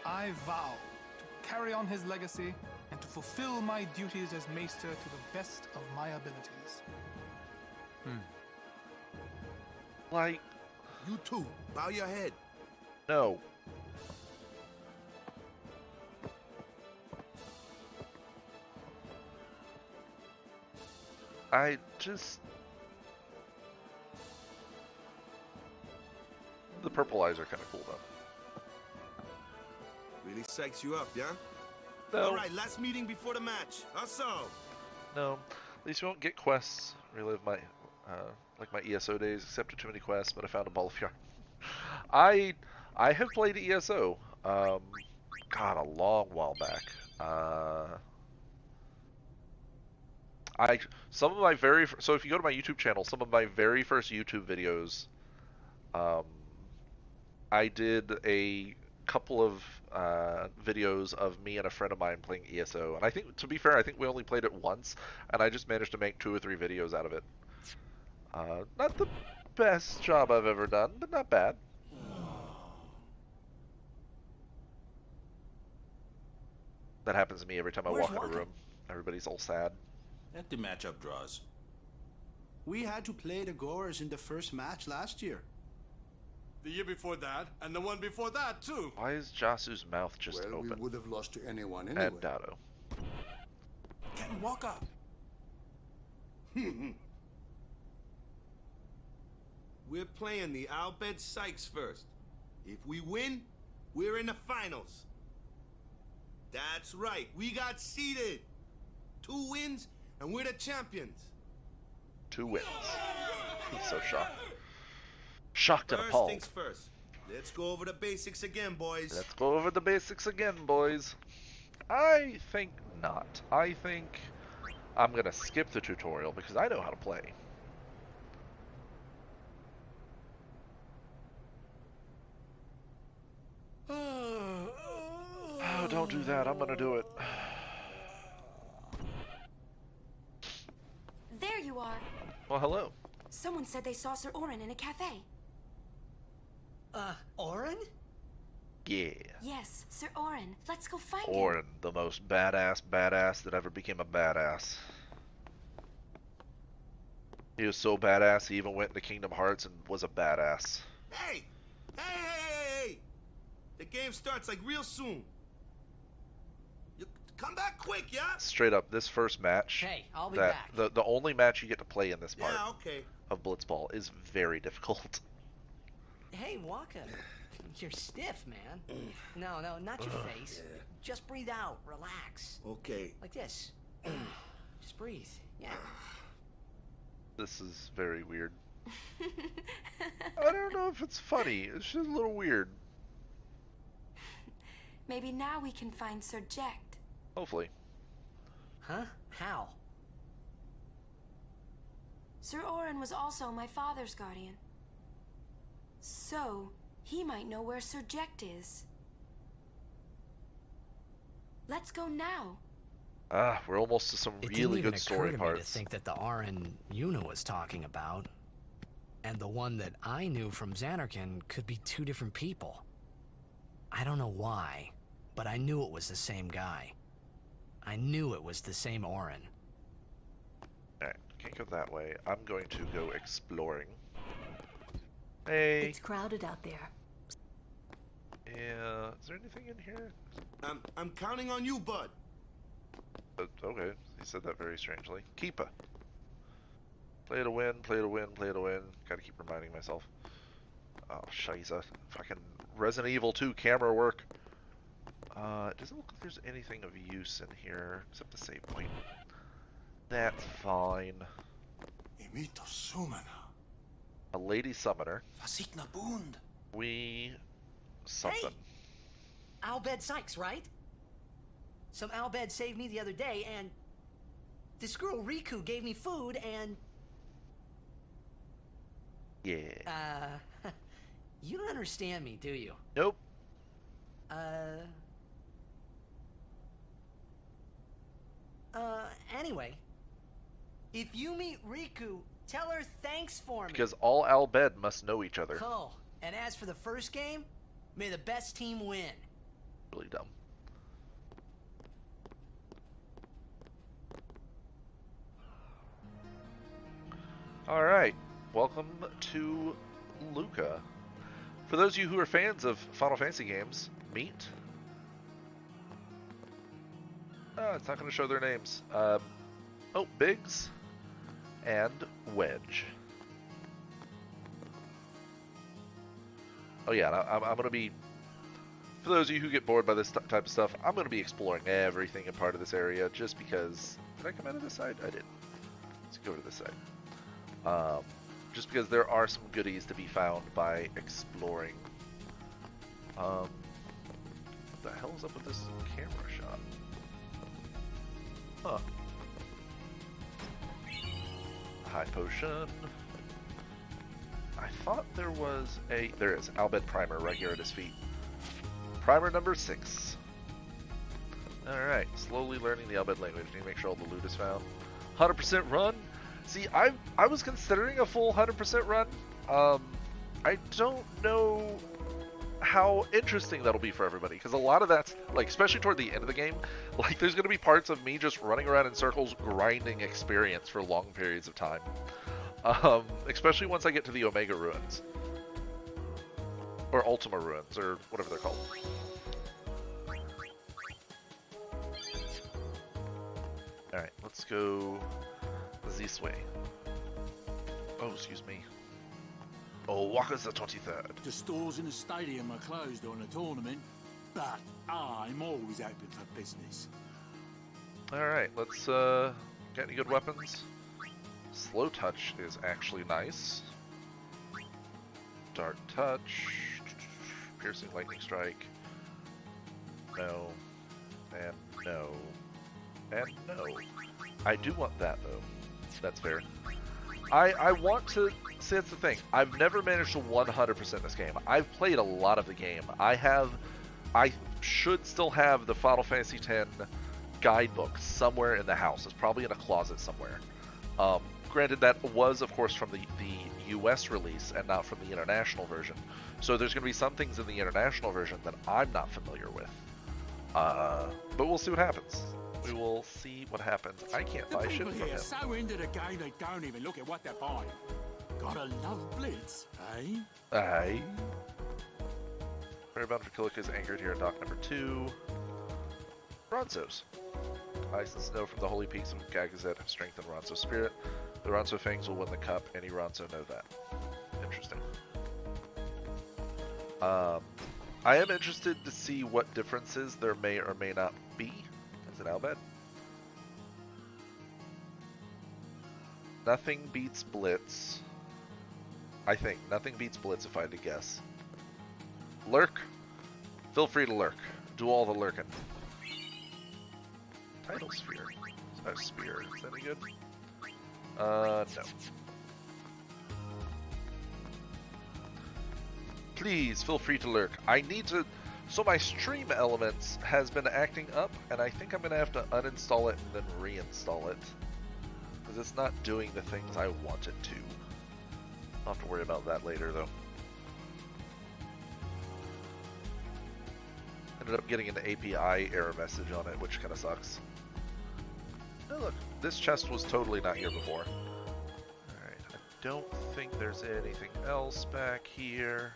I vow to carry on his legacy and to fulfill my duties as Maester to the best of my abilities. Like, you too. Bow your head. No. I just. The purple eyes are kind of cool though. Really psychs you up, yeah? No. All right, last meeting before the match. How so? No. At least you won't get quests. Relive my, like my ESO days. Accepted too many quests, but I found a ball of yarn. I have played ESO. God, a long while back. Some of my so if you go to my YouTube channel, some of my very first YouTube videos, I did a couple of videos of me and a friend of mine playing ESO, and I think, to be fair, I think we only played it once, and I just managed to make 2 or 3 videos out of it. Not the best job I've ever done, but not bad. That happens to me every time I walk in a room. Everybody's all sad. Let the matchup draws. We had to play the Gorers in the first match last year. The year before that, and the one before that, too. Why is Jasu's mouth just well, open? We would have lost to anyone anyway. And Dado. Can walk up. We're playing the Albed Sykes first. If we win, we're in the finals. That's right, we got seeded. 2 wins, and we're the champions. 2 wins. He's so shocked. Shocked and First appalled. things first. Let's go over the basics again, boys. Let's go over the basics again, boys. I think not. I think I'm gonna skip the tutorial because I know how to play. Oh, don't do that. I'm gonna do it. There you are. Well, hello. Someone said they saw Sir Orin in a cafe. Orin? Yeah. Yes, Sir Orin. Let's go find him. Orin, the most badass that ever became a badass. He was so badass, he even went into Kingdom Hearts and was a badass. Hey! Hey! The game starts like real soon. You come back quick, yeah? Straight up, this first match. Hey, I'll be back. The only match you get to play in this part okay. of Blitzball is very difficult. Hey, Waka. You're stiff, man. No, not your face. Just breathe out. Relax. Okay. Like this. Just breathe. Yeah. This is very weird. I don't know if it's funny. It's just a little weird. Maybe now we can find Sir Jekt. Hopefully. Huh? How? Sir Orin was also my father's guardian. So, he might know where Sir Jecht is. Let's go now. We're almost to some really good story It didn't even occur to me to parts. think that the Arin Yuna was talking about, and the one that I knew from Xanarkin could be two different people. I don't know why, but I knew it was the same guy. I knew it was the same Orin. Alright, can't go that way. I'm going to go exploring. Hey. It's crowded out there. Yeah, is there anything in here? I'm counting on you, bud. Okay, he said that very strangely. Keepa. Play to win, play to win, play to win. Gotta keep reminding myself. Oh, shiza. Fucking Resident Evil 2 camera work. It doesn't look like there's anything of use in here, except the save point. That's fine. A lady summoner. We... something. Albed Sykes, right? Some Albed saved me the other day, and this girl Riku gave me food, and... Yeah. You don't understand me, do you? Nope. Anyway, if you meet Riku, tell her thanks for me. Because all Albed must know each other. Cool. And as for the first game, may the best team win. Really dumb. Alright, welcome to Luca. For those of you who are fans of Final Fantasy games, meet. It's not going to show their names. Biggs and Wedge. Oh yeah, I'm going to be... For those of you who get bored by this type of stuff, I'm going to be exploring everything in part of this area just because... Did I come out of this side? I did. Let's go to this side. Just because there are some goodies to be found by exploring. What the hell is up with this camera shot? Huh. High potion. I thought there was a... There is. Albed Primer right here at his feet. Primer number 6. Alright. Slowly learning the Albed language. Need to make sure all the loot is found. 100% run? See, I was considering a full 100% run. I don't know how interesting that'll be for everybody, because a lot of that's, like, especially toward the end of the game, like, there's going to be parts of me just running around in circles grinding experience for long periods of time. Especially once I get to the Omega Ruins. Or Ultima Ruins, or whatever they're called. Alright, let's go this way. Oh, excuse me. Oh, Waka's the 23rd. The stores in the stadium are closed on the tournament, but I'm always open for business. Alright, let's, get any good weapons? Slow touch is actually nice. Dark touch. Piercing lightning strike. No. And no. And no. I do want that, though. That's fair. I want to... See, that's the thing. I've never managed to 100% this game. I've played a lot of the game. I should still have the Final Fantasy X guidebook somewhere in the house. It's probably in a closet somewhere. Granted, that was, of course, from the US release and not from the international version. So there's going to be some things in the international version that I'm not familiar with. But we'll see what happens. We will see what happens. I can't buy shit from him. So into the game they don't even look at what they're buying. Gotta love Blitz, eh? Aye. Ferrybound for Kilika is anchored here at dock number 2. Ronsos. Ice and snow from the holy peaks of Gagazet have strengthened Ronso's spirit. The Ronso Fangs will win the cup. Any Ronso know that. Interesting. I am interested to see what differences there may or may not be. Is it Albed? Nothing beats Blitz. I think. Nothing beats Blitz if I had to guess. Lurk? Feel free to lurk. Do all the lurking. Type Vital Sphere. Spear. Is that any good? No. Please feel free to lurk. I need to. So my stream elements has been acting up, and I think I'm gonna have to uninstall it and then reinstall it because it's not doing the things I want it to. I'll have to worry about that later, though. Ended up getting an API error message on it, which kind of sucks. Oh, look, this chest was totally not here before. Alright, I don't think there's anything else back here.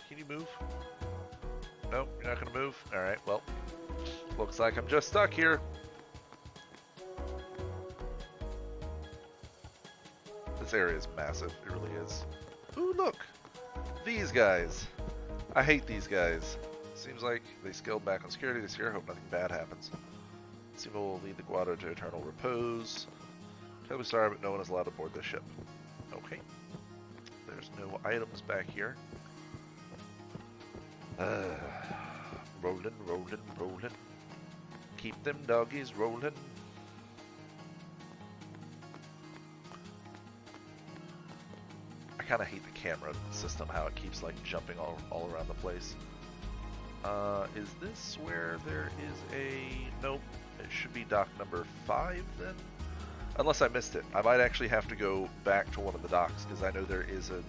Can you move? Nope, you're not gonna move? Alright, well, looks like I'm just stuck here. This area is massive, it really is. Ooh, look! These guys! I hate these guys. Seems like they scaled back on security this year. Hope nothing bad happens. Simo will lead the Guado to eternal repose. Terribly sorry, but no one is allowed aboard this ship. Okay. There's no items back here. Rolling, rolling, rolling. Keep them doggies rolling. I kind of hate the camera system, how it keeps like jumping all around the place. Is this where there is a... Nope, it should be dock number 5 then? Unless I missed it. I might actually have to go back to one of the docks, because I know there is a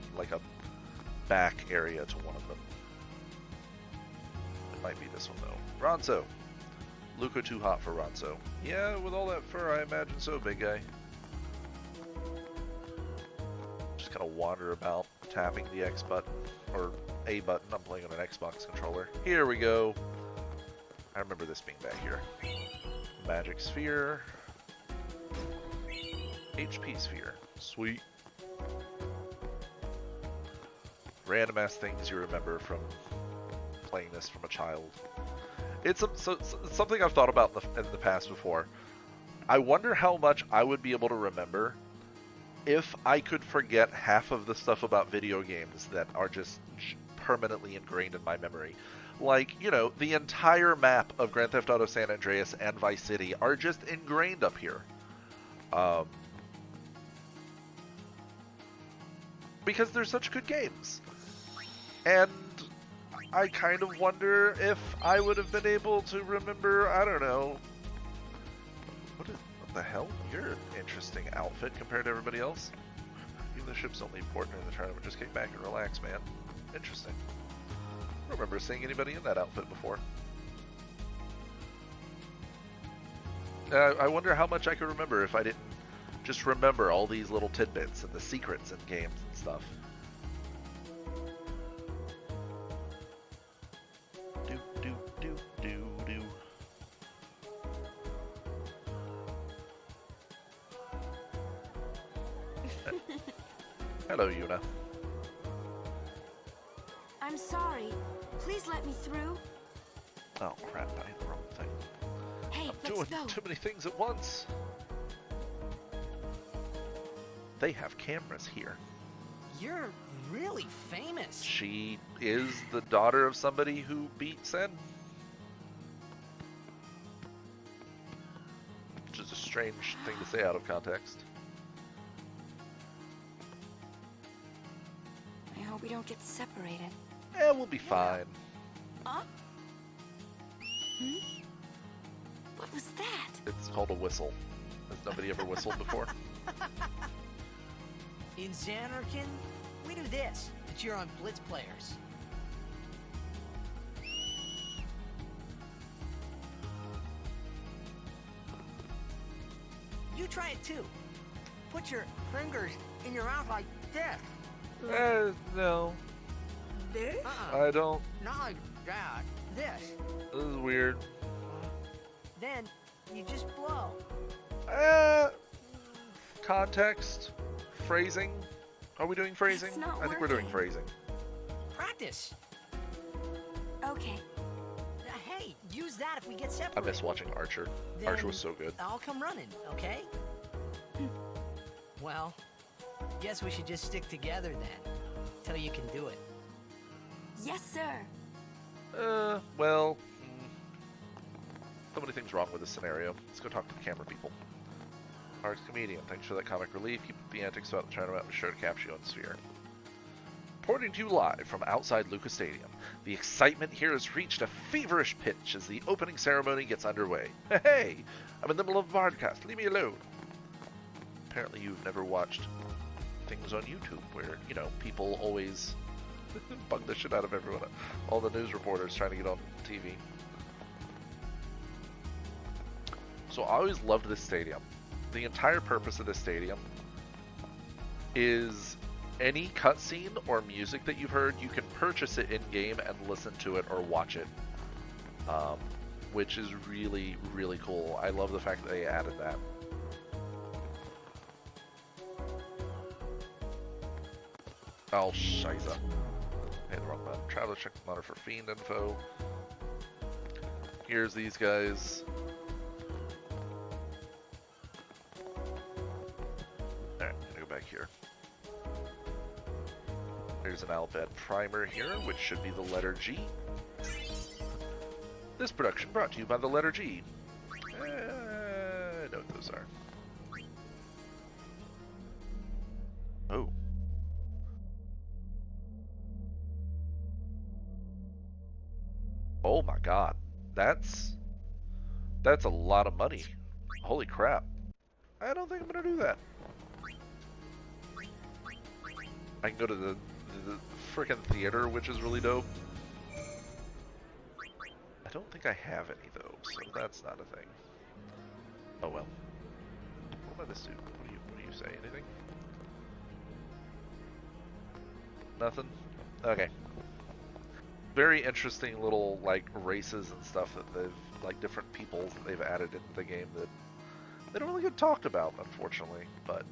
back area to one of them. It might be this one though. Ronso. Luca too hot for Ronso. Yeah, with all that fur, I imagine so, big guy. Just kind of wander about, tapping the X button, or A button. I'm playing on an Xbox controller. Here we go. I remember this being back here. Magic Sphere. HP Sphere. Sweet. Random ass things you remember from playing this from a child. It's something I've thought about in the past before. I wonder how much I would be able to remember if I could forget half of the stuff about video games that are just permanently ingrained in my memory. Like, you know, the entire map of Grand Theft Auto San Andreas and Vice City are just ingrained up here. Because they're such good games. And I kind of wonder if I would have been able to remember, I don't know. What the hell? You're an interesting outfit compared to everybody else. Even the ship's only important in the tournament. Just kick back and relax, man. Interesting. I don't remember seeing anybody in that outfit before. I wonder how much I could remember if I didn't just remember all these little tidbits and the secrets in games and stuff. Do. Hello, Yuna. I'm sorry. Please let me through. Oh crap, I hit the wrong thing. Hey, I'm let's doing go. too many things at once. They have cameras here. You're really famous. She is the daughter of somebody who beat Sen. Which is a strange thing to say out of context. I hope we don't get separated. Yeah, we'll be fine. Huh? What was that? It's called a whistle. Has nobody ever whistled before? In Xanarkin, we do this to cheer on Blitz players. You try it too. Put your fingers in your mouth like this. No. This? I don't. Not like that. This. This is weird. Then you just blow. Context? Phrasing? Are we doing phrasing? It's not I think we're doing working. phrasing. Practice. Okay. Hey, use that if we get I separated. miss watching Archer. Then Archer was so good. I'll come running, okay? Well, guess we should just stick together then, till you can do it. Yes, sir. Well, many things wrong with this scenario. Let's go talk to the camera people. Parks comedian, thanks for that comic relief. Keep the antics about the tournament with sure to capture you on Sphere. Reporting to you live from outside Lucas Stadium. The excitement here has reached a feverish pitch as the opening ceremony gets underway. Hey, I'm in the middle of a broadcast. Leave me alone. Apparently you've never watched things on YouTube where, you know, people always bug the shit out of everyone. All the news reporters trying to get on TV. So I always loved this stadium. The entire purpose of this stadium is any cutscene or music that you've heard, you can purchase it in-game and listen to it or watch it. Which is really, really cool. I love the fact that they added that. Oh, scheisse. I hit the wrong button. Traveler, check the monitor for fiend info. Here's these guys. Alright, I'm gonna go back here. There's an Albed primer here, which should be the letter G. This production brought to you by the letter G. I know what those are. Oh. Oh my god. That's a lot of money. Holy crap. I don't think I'm gonna do that. I can go to the frickin' theater, which is really dope. I don't think I have any though, so that's not a thing. Oh well. What about this dude? What do you say? Anything? Nothing? Okay. Very interesting little like races and stuff that they've like different peoples that they've added into the game that they don't really get talked about, unfortunately, but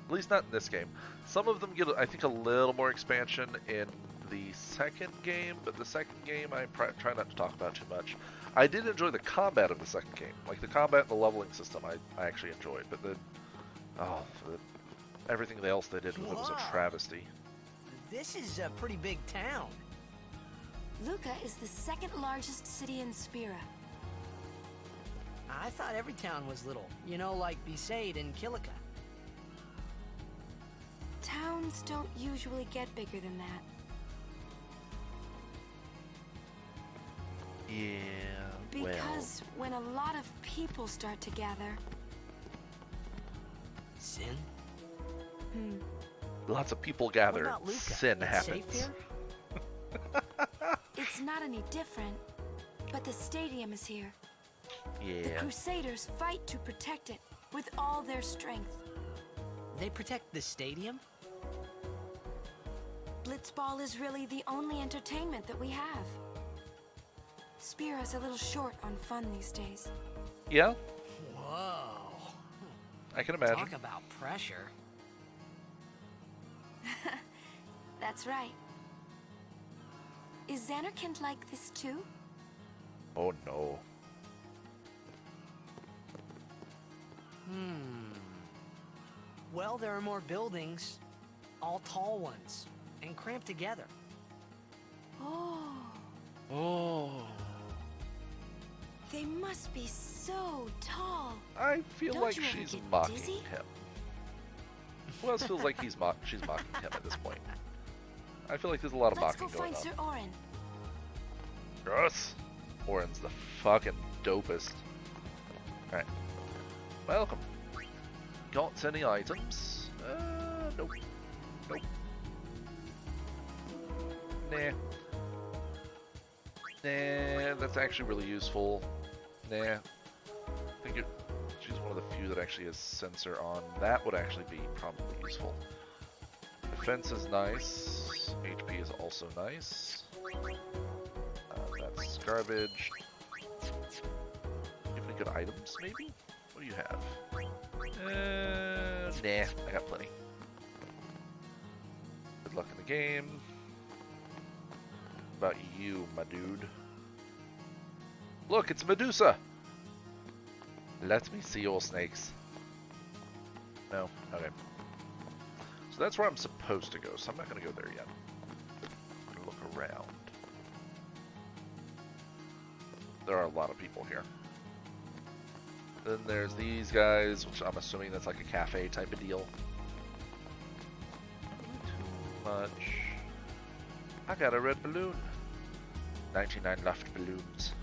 at least not in this game. Some of them get, I think, a little more expansion in the second game, but the second game I try not to talk about too much. I did enjoy the combat of the second game. Like, the combat and the leveling system I actually enjoyed, but everything else they did with it was a travesty. This is a pretty big town. Luca is the second largest city in Spira. I thought every town was little. You know, like Besaid and Kilika. Towns don't usually get bigger than that. Yeah, Because when a lot of people start to gather... Sin? Lots of people gather. Sin happens. It's not any different, but the stadium is here. Yeah. The Crusaders fight to protect it with all their strength. They protect the stadium? Blitzball is really the only entertainment that we have. Spira's a little short on fun these days. Yeah? Whoa. I can imagine. Talk about pressure. That's right. Is Xanarkand like this too? Oh no. Well, there are more buildings, all tall ones, and cramped together. Oh. Oh. They must be so tall. I feel Don't like you ever she's get mocking dizzy? him. Who else feels like she's mocking him at this point? I feel like there's a lot of Let's mocking go going find on. Sir Orin. Yes! Orin's the fucking dopest. Alright. Welcome. Got any items? Nope. Nope. Nah. Nah, that's actually really useful. Nah. I think she's one of the few that actually has sensor on. That would actually be probably useful. Defense is nice. HP is also nice. That's garbage. You have any good items, maybe? What do you have? Nah, I got plenty. Good luck in the game. What about you, my dude? Look, it's Medusa! Let me see your snakes. No? Okay. So that's where I'm supposed to go, so I'm not going to go there yet. I'm going to look around. there are a lot of people here. Then there's these guys, which I'm assuming that's like a cafe type of deal. Too much. I got a red balloon. 99 left balloons.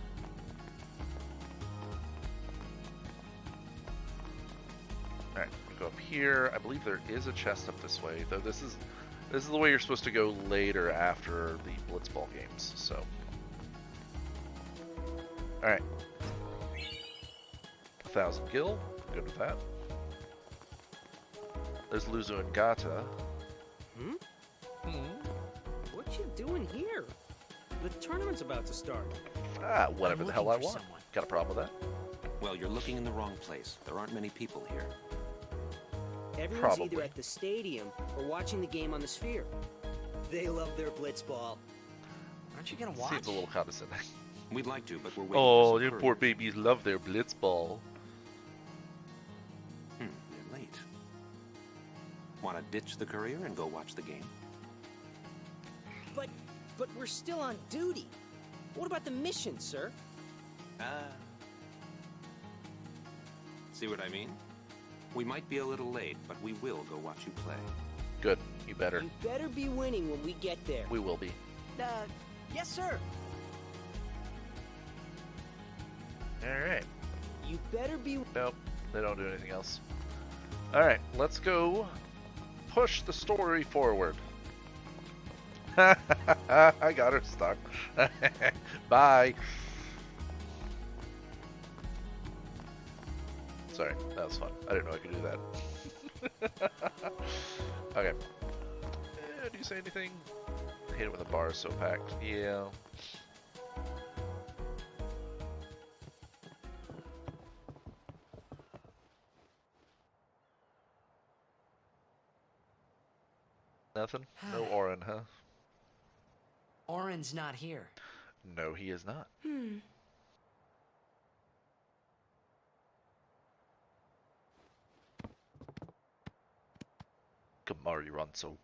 Alright, we go up here. I believe there is a chest up this way, though this is the way you're supposed to go later after the Blitzball games, so. Alright. 1,000 gil. Good with that. There's Luzu and Gata. What you doing here? The tournament's about to start. Ah, whatever the hell I want. Got a problem with that? Well, you're looking in the wrong place. There aren't many people here. Everyone's either at the stadium or watching the game on the Sphere. They love their blitzball. Aren't you gonna watch? Seems a little condescending. We'd like to, but we're waiting. Oh, your poor babies love their blitzball. You're late. Want to ditch the courier and go watch the game? But we're still on duty. What about the mission, sir? See what I mean? We might be a little late, but we will go watch you play. Good. You better. You better be winning when we get there. We will be. Yes, sir. Alright. You better be... Nope. They don't do anything else. Alright, let's go push the story forward. I got her stuck. Bye. Sorry, that was fun. I didn't know I could do that. Okay. Do you say anything? Hit it with a bar so packed. Yeah. Nothing? No Orin, huh? Orin's not here. No, he is not. Kamari Ronso.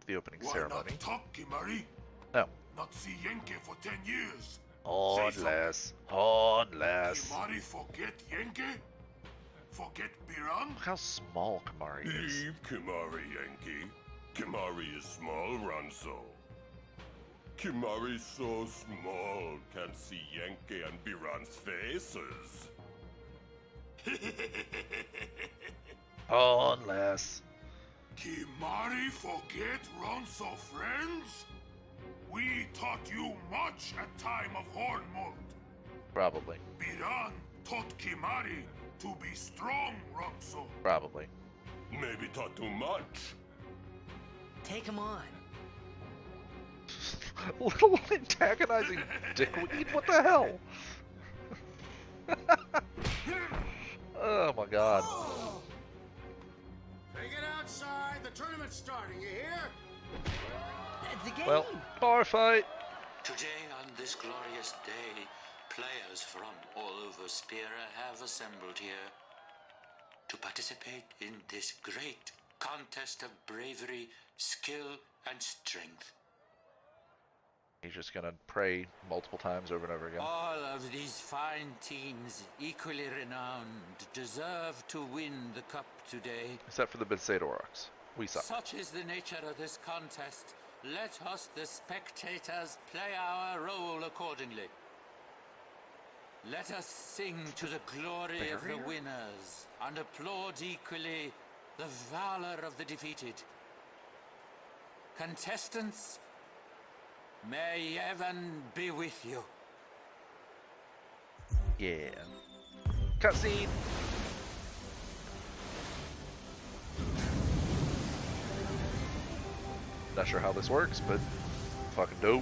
The opening ceremony. Not talk, Kimari? No. Not see Yenke for 10 years. Unless. Unless. Kimari forget Yenke? Forget Biran? Look how small Kamari is. Leave Kimari, Yenke. Kimari is small, Ranso. Kimari's so small, can't see Yenke and Biran's faces. Unless. Kimari forget Ronso friends? We taught you much at time of Hornmold. Probably. Biran taught Kimari to be strong, Ronso. Probably. Maybe taught too much. Take him on. Little antagonizing dickweed? What the hell? Oh my god. Take it outside. The tournament's starting. You hear? The game. Well, bar fight. Today, on this glorious day, players from all over Spira have assembled here to participate in this great contest of bravery, skill, and strength. He's just gonna pray multiple times over and over again. All of these fine teams, equally renowned, deserve to win the cup today. Except for the Besadoroks. We suck. Such is the nature of this contest. Let us, the spectators, play our role accordingly. Let us sing to the glory of the winners and applaud equally the valor of the defeated. Contestants, may heaven be with you. Yeah. Cutscene. Not sure how this works, but fucking dope.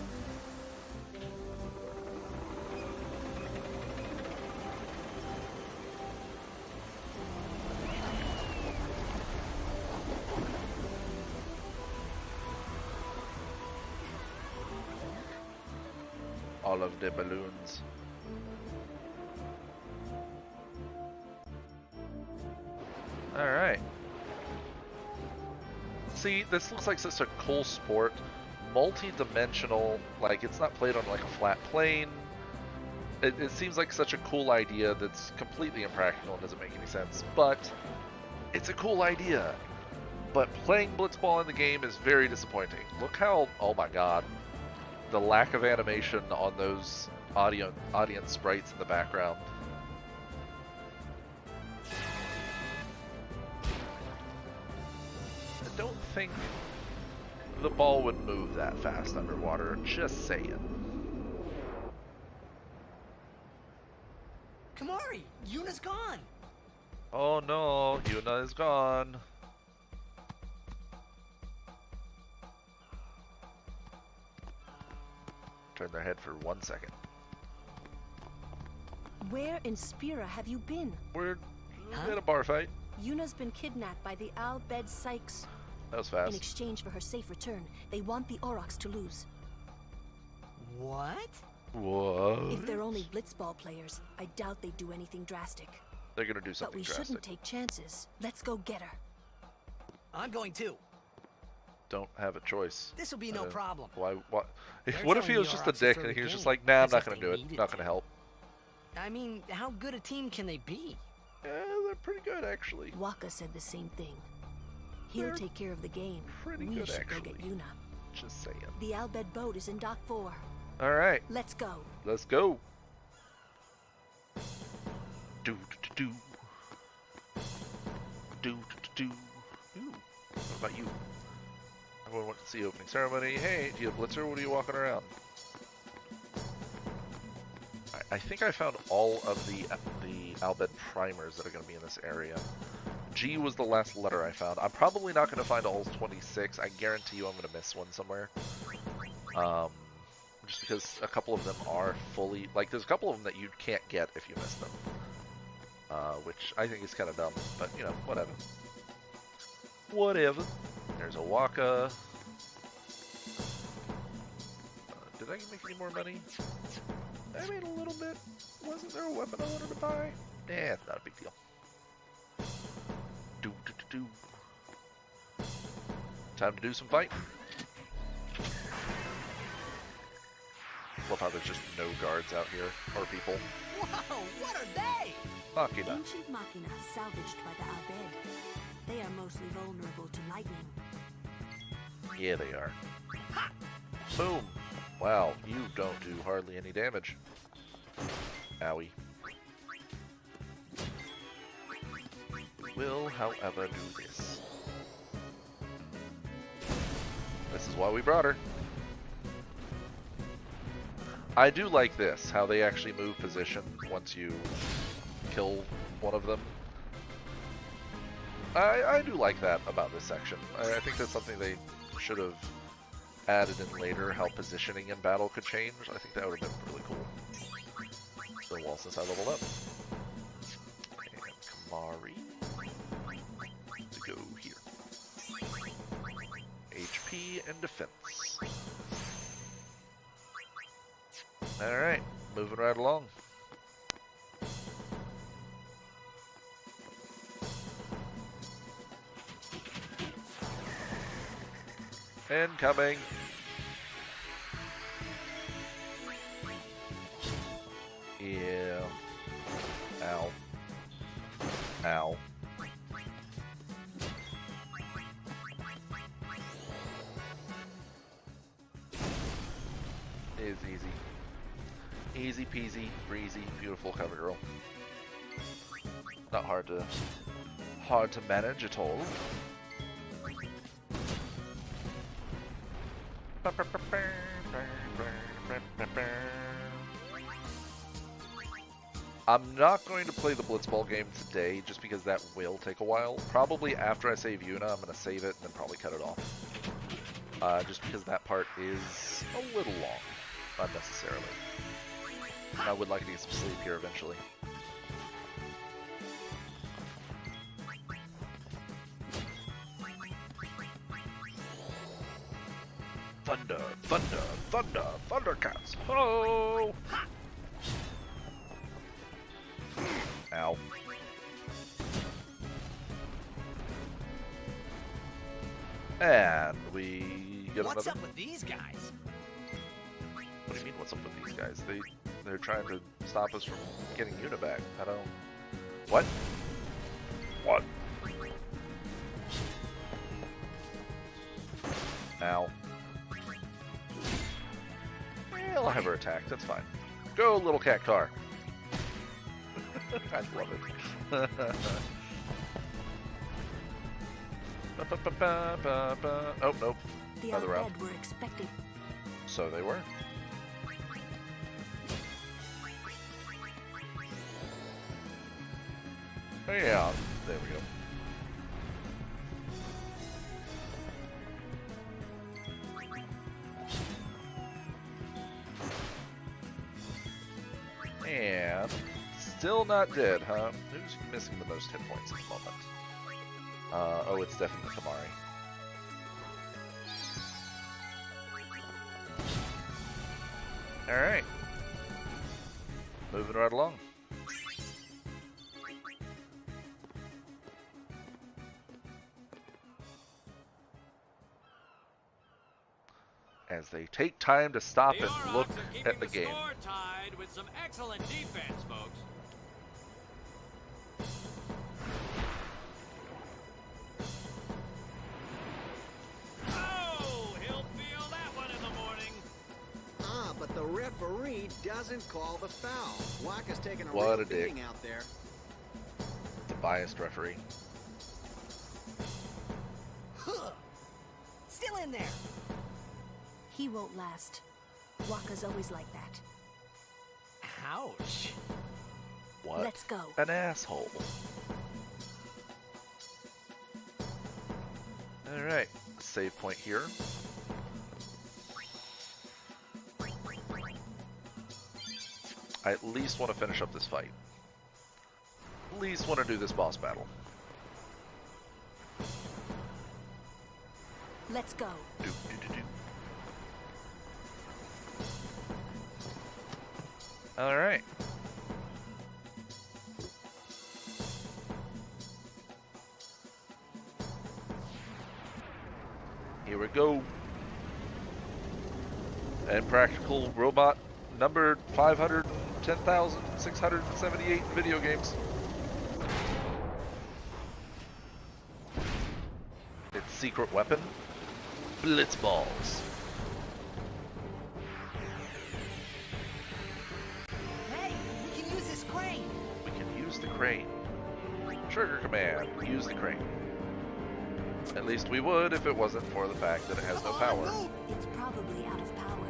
All of the balloons. All right. See, this looks like such a cool sport. Multi-dimensional, like it's not played on like a flat plane. It seems like such a cool idea that's completely impractical and doesn't make any sense, but it's a cool idea. But playing Blitzball in the game is very disappointing. Look how, oh my god, the lack of animation on those audience sprites in the background. I don't think the ball would move that fast underwater, just saying. Kamari, Yuna's gone. Oh no, Yuna is gone. Turn their head for 1 second. Where in Spira have you been? We're in a bar fight. Yuna's been kidnapped by the Al Bhed Sykes. That was fast. In exchange for her safe return, they want the Aurochs to lose. What? What? If they're only Blitzball players, I doubt they'd do anything drastic. They're gonna do something drastic. But we shouldn't take chances. Let's go get her. I'm going too. Don't have a choice. This'll be no problem. Why? What? What if he was just a dick and he was just like, nah, I'm not gonna do it. Not gonna help. I mean, how good a team can they be? They're pretty good, actually. Waka said the same thing. He'll take care of the game. Pretty we good, should actually. go get Yuna. Just saying. The Al Bhed boat is in Dock 4. All right. Let's go. Let's go. Do do do. Do do do. Ooh. What about you? Everyone went to see opening ceremony. Hey, do you have Blitzer? What are you walking around? I think I found all of the Al Bhed primers that are going to be in this area. G was the last letter I found. I'm probably not going to find all 26. I guarantee you I'm going to miss one somewhere. Just because a couple of them are fully... Like, there's a couple of them that you can't get if you miss them. Which I think is kind of dumb. But, you know, whatever. Whatever. There's a Waka. Did I make any more money? I made a little bit. Wasn't there a weapon I wanted to buy? Eh, it's not a big deal. Do do do do. Time to do some fighting. Love how there's just no guards out here, or people. Whoa, what are they? Machina. Ancient Machina salvaged by the Al Bhed. They are mostly vulnerable to lightning. Yeah, they are. Boom. Wow, you don't do hardly any damage. Owie. Will, however, do this. This is why we brought her. I do like this, how they actually move position once you kill one of them. I do like that about this section. I think that's something they should have added in later, how positioning in battle could change. I think that would have been really cool. It's been a while since I leveled up. And Kamari to go here. HP and defense. Alright, moving right along. Incoming. Yeah. Ow. Ow. Is easy. Easy peasy, breezy, beautiful cover girl. Not hard to manage at all. I'm not going to play the Blitzball game today just because that will take a while. Probably after I save Yuna, I'm going to save it and then probably cut it off. Just because that part is a little long, not necessarily. I would like to get some sleep here eventually. Thunder, thunder, thunder, Thundercats! Ho! Ow. And we get What's another. up with these guys? What do you mean, what's up with these guys? They're trying to stop us from getting Una back. I don't... What? What? Ow. Yeah, I'll have her attack. That's fine. Go, little cat car. I love it. Oh, nope. Another round. Undead were expecting. So they were. Yeah, there we go. And still not dead, huh? Who's missing the most hit points at the moment? Oh, it's definitely Kamari. Alright. Moving right along. As they take time to stop and look at the game. Score tied with some excellent defense, folks. Oh, he'll feel that one in the morning. Ah, but the referee doesn't call the foul. Waka's taking a What real a dick. beating out there. The biased referee. Still in there. He won't last. Waka's always like that. Ouch. What? Let's go. An asshole. Alright, save point here. I at least want to finish up this fight. At least want to do this boss battle. Let's go. Do, do, do, do. Alright. Here we go. And practical robot number 510,678 in video games. Its secret weapon, blitz balls. Hey, we can use this crane. We can use the crane. Trigger command, use the crane. At least we would if it wasn't for the fact that it has no power. It's probably out of power.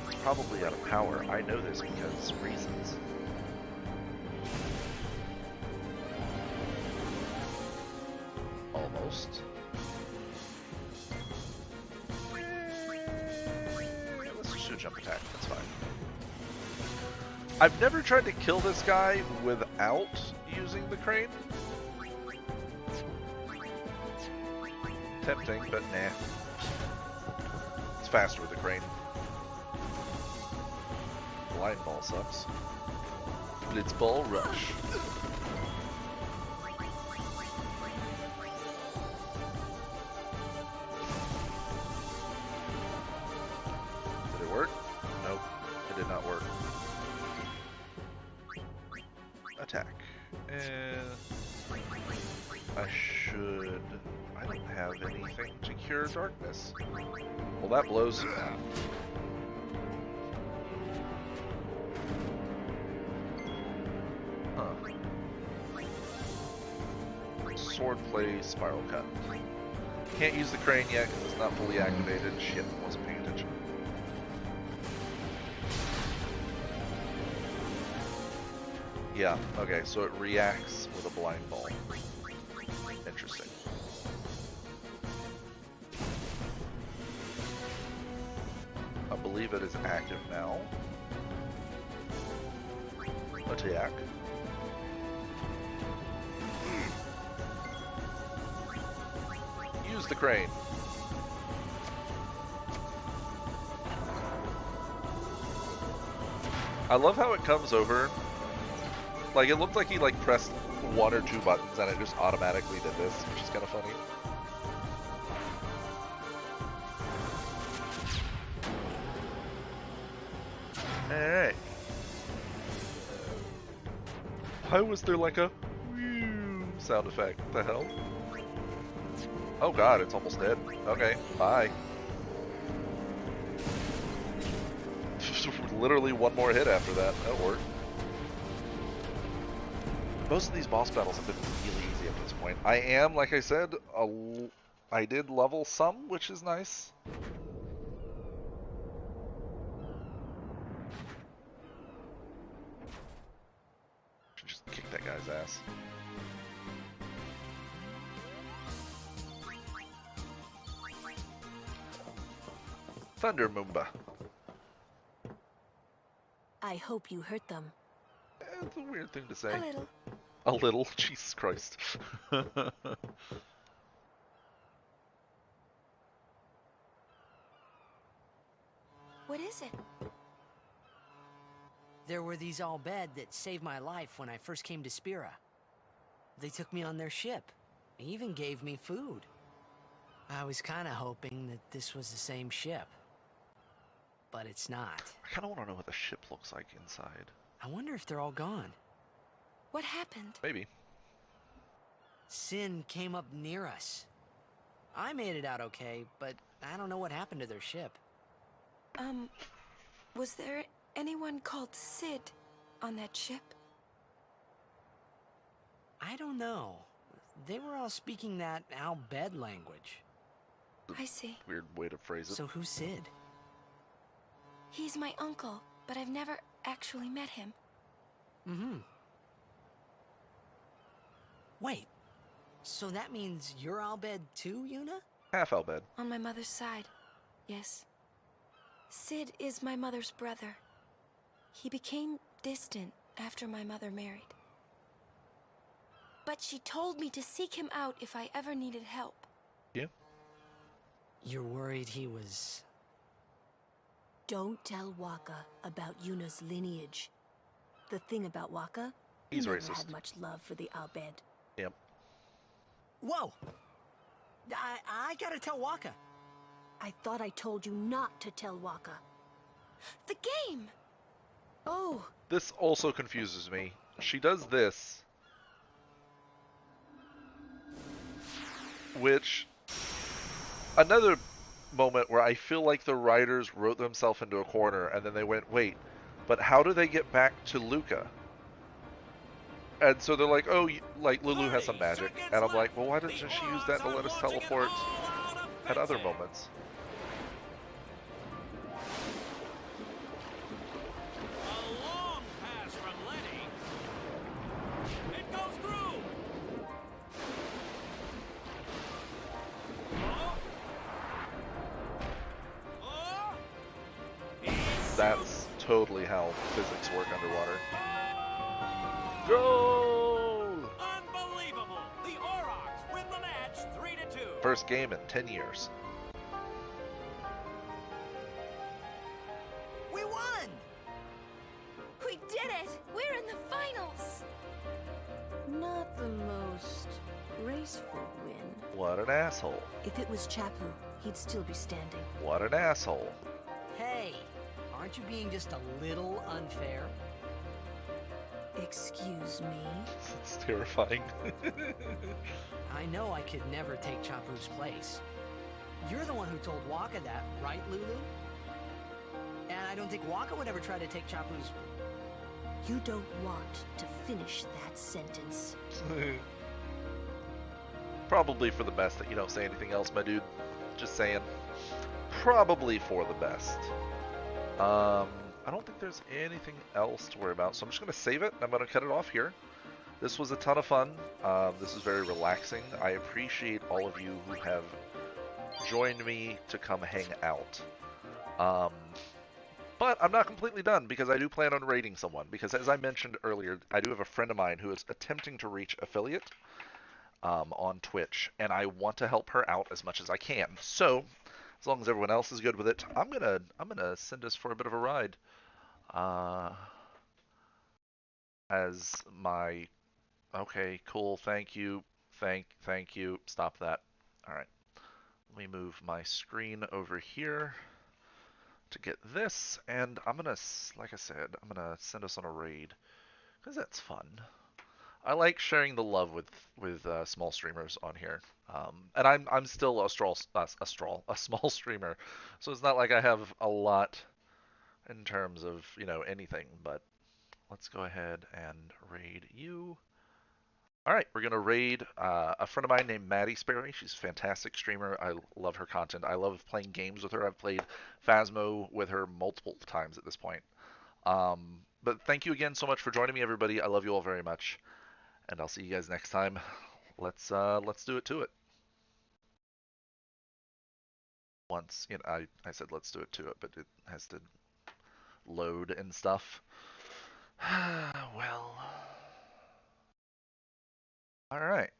It's probably out of power. I know this because reasons. Almost. Let's just do a jump attack. That's fine. I've never tried to kill this guy without using the crane. Tempting, but nah. It's faster with the crane. Blind ball sucks. Blitz ball rush. Did it work? Nope, it did not work. Attack. I should... I don't have anything to cure darkness. Well, that blows. Huh. Swordplay, spiral cut. Can't use the crane yet because it's not fully activated. Shit, wasn't paying attention. Yeah, okay, so it reacts with a blind ball. Interesting. I believe it is active now. Attack. Use the crane. I love how it comes over. Like, it looked like he, like, pressed one or two buttons and it just automatically did this, which is kind of funny. Why was there like a whew sound effect? What the hell? Oh god, it's almost dead. Okay, bye. Literally one more hit after that. That'll work. Most of these boss battles have been really easy up to this point. I am, like I said, I did level some, which is nice. Should just kick that guy's ass. Thunder Moomba. I hope you hurt them. It's a weird thing to say. A little. A little? Jesus Christ. What is it? There were these Al Bhed that saved my life when I first came to Spira. They took me on their ship. They even gave me food. I was kind of hoping that this was the same ship. But it's not. I kind of want to know what the ship looks like inside. I wonder if they're all gone. What happened? Maybe. Sin came up near us. I made it out okay, but I don't know what happened to their ship. Was there anyone called Sid on that ship? I don't know. They were all speaking that Al Bhed language. I see. Weird way to phrase it. So who's Sid? He's my uncle, but I've never actually met him. Mm-hmm. Wait, so that means you're Al Bhed too, Yuna? Half Al Bhed. On my mother's side, yes. Sid is my mother's brother. He became distant after my mother married. But she told me to seek him out if I ever needed help. Yeah. You're worried he was... Don't tell Waka about Yuna's lineage. The thing about Waka, he's he never racist. had much love for the Al Bhed. Yep. Whoa! I gotta tell Waka. I thought I told you not to tell Waka. The game! Oh! This also confuses me. She does this. Which... Another moment where I feel like the writers wrote themselves into a corner and then they went, wait, but how do they get back to Luca? And so they're like, oh, like Lulu has some magic. And I'm like, well, why doesn't she use that to let us teleport at other moments? A long pass from Lenny. It goes through. That's totally how physics work underwater. Goal! Unbelievable! The Aurochs win the match 3-2. First game in 10 years. We won! We did it! We're in the finals! Not the most graceful win. What an asshole. If it was Chapu, he'd still be standing. What an asshole. Hey, aren't you being just a little unfair? Excuse me? It's terrifying. I know I could never take Chapu's place. You're the one who told Waka that, right, Lulu? And I don't think Waka would ever try to take Chapu's... You don't want to finish that sentence. Probably for the best that you don't say anything else, my dude. Just saying. Probably for the best. I don't think there's anything else to worry about, so I'm just going to save it, and I'm going to cut it off here. This was a ton of fun. This is very relaxing. I appreciate all of you who have joined me to come hang out. But I'm not completely done, because I do plan on raiding someone, because as I mentioned earlier, I do have a friend of mine who is attempting to reach affiliate on Twitch, and I want to help her out as much as I can. So, as long as everyone else is good with it, I'm gonna send us for a bit of a ride. As my okay, cool, thank you, thank you. Stop that. All right, let me move my screen over here to get this, and I'm gonna, like I said, I'm gonna send us on a raid because that's fun. I like sharing the love with small streamers on here. And I'm still a small streamer, so it's not like I have a lot in terms of anything. But let's go ahead and raid you. All right, we're gonna raid a friend of mine named Maddie Sperry. She's a fantastic streamer. I love her content. I love playing games with her. I've played Phasmo with her multiple times at this point. But thank you again so much for joining me, everybody. I love you all very much, and I'll see you guys next time. Let's do it to it. Once I said let's do it to it, but it has to load and stuff. Well, all right.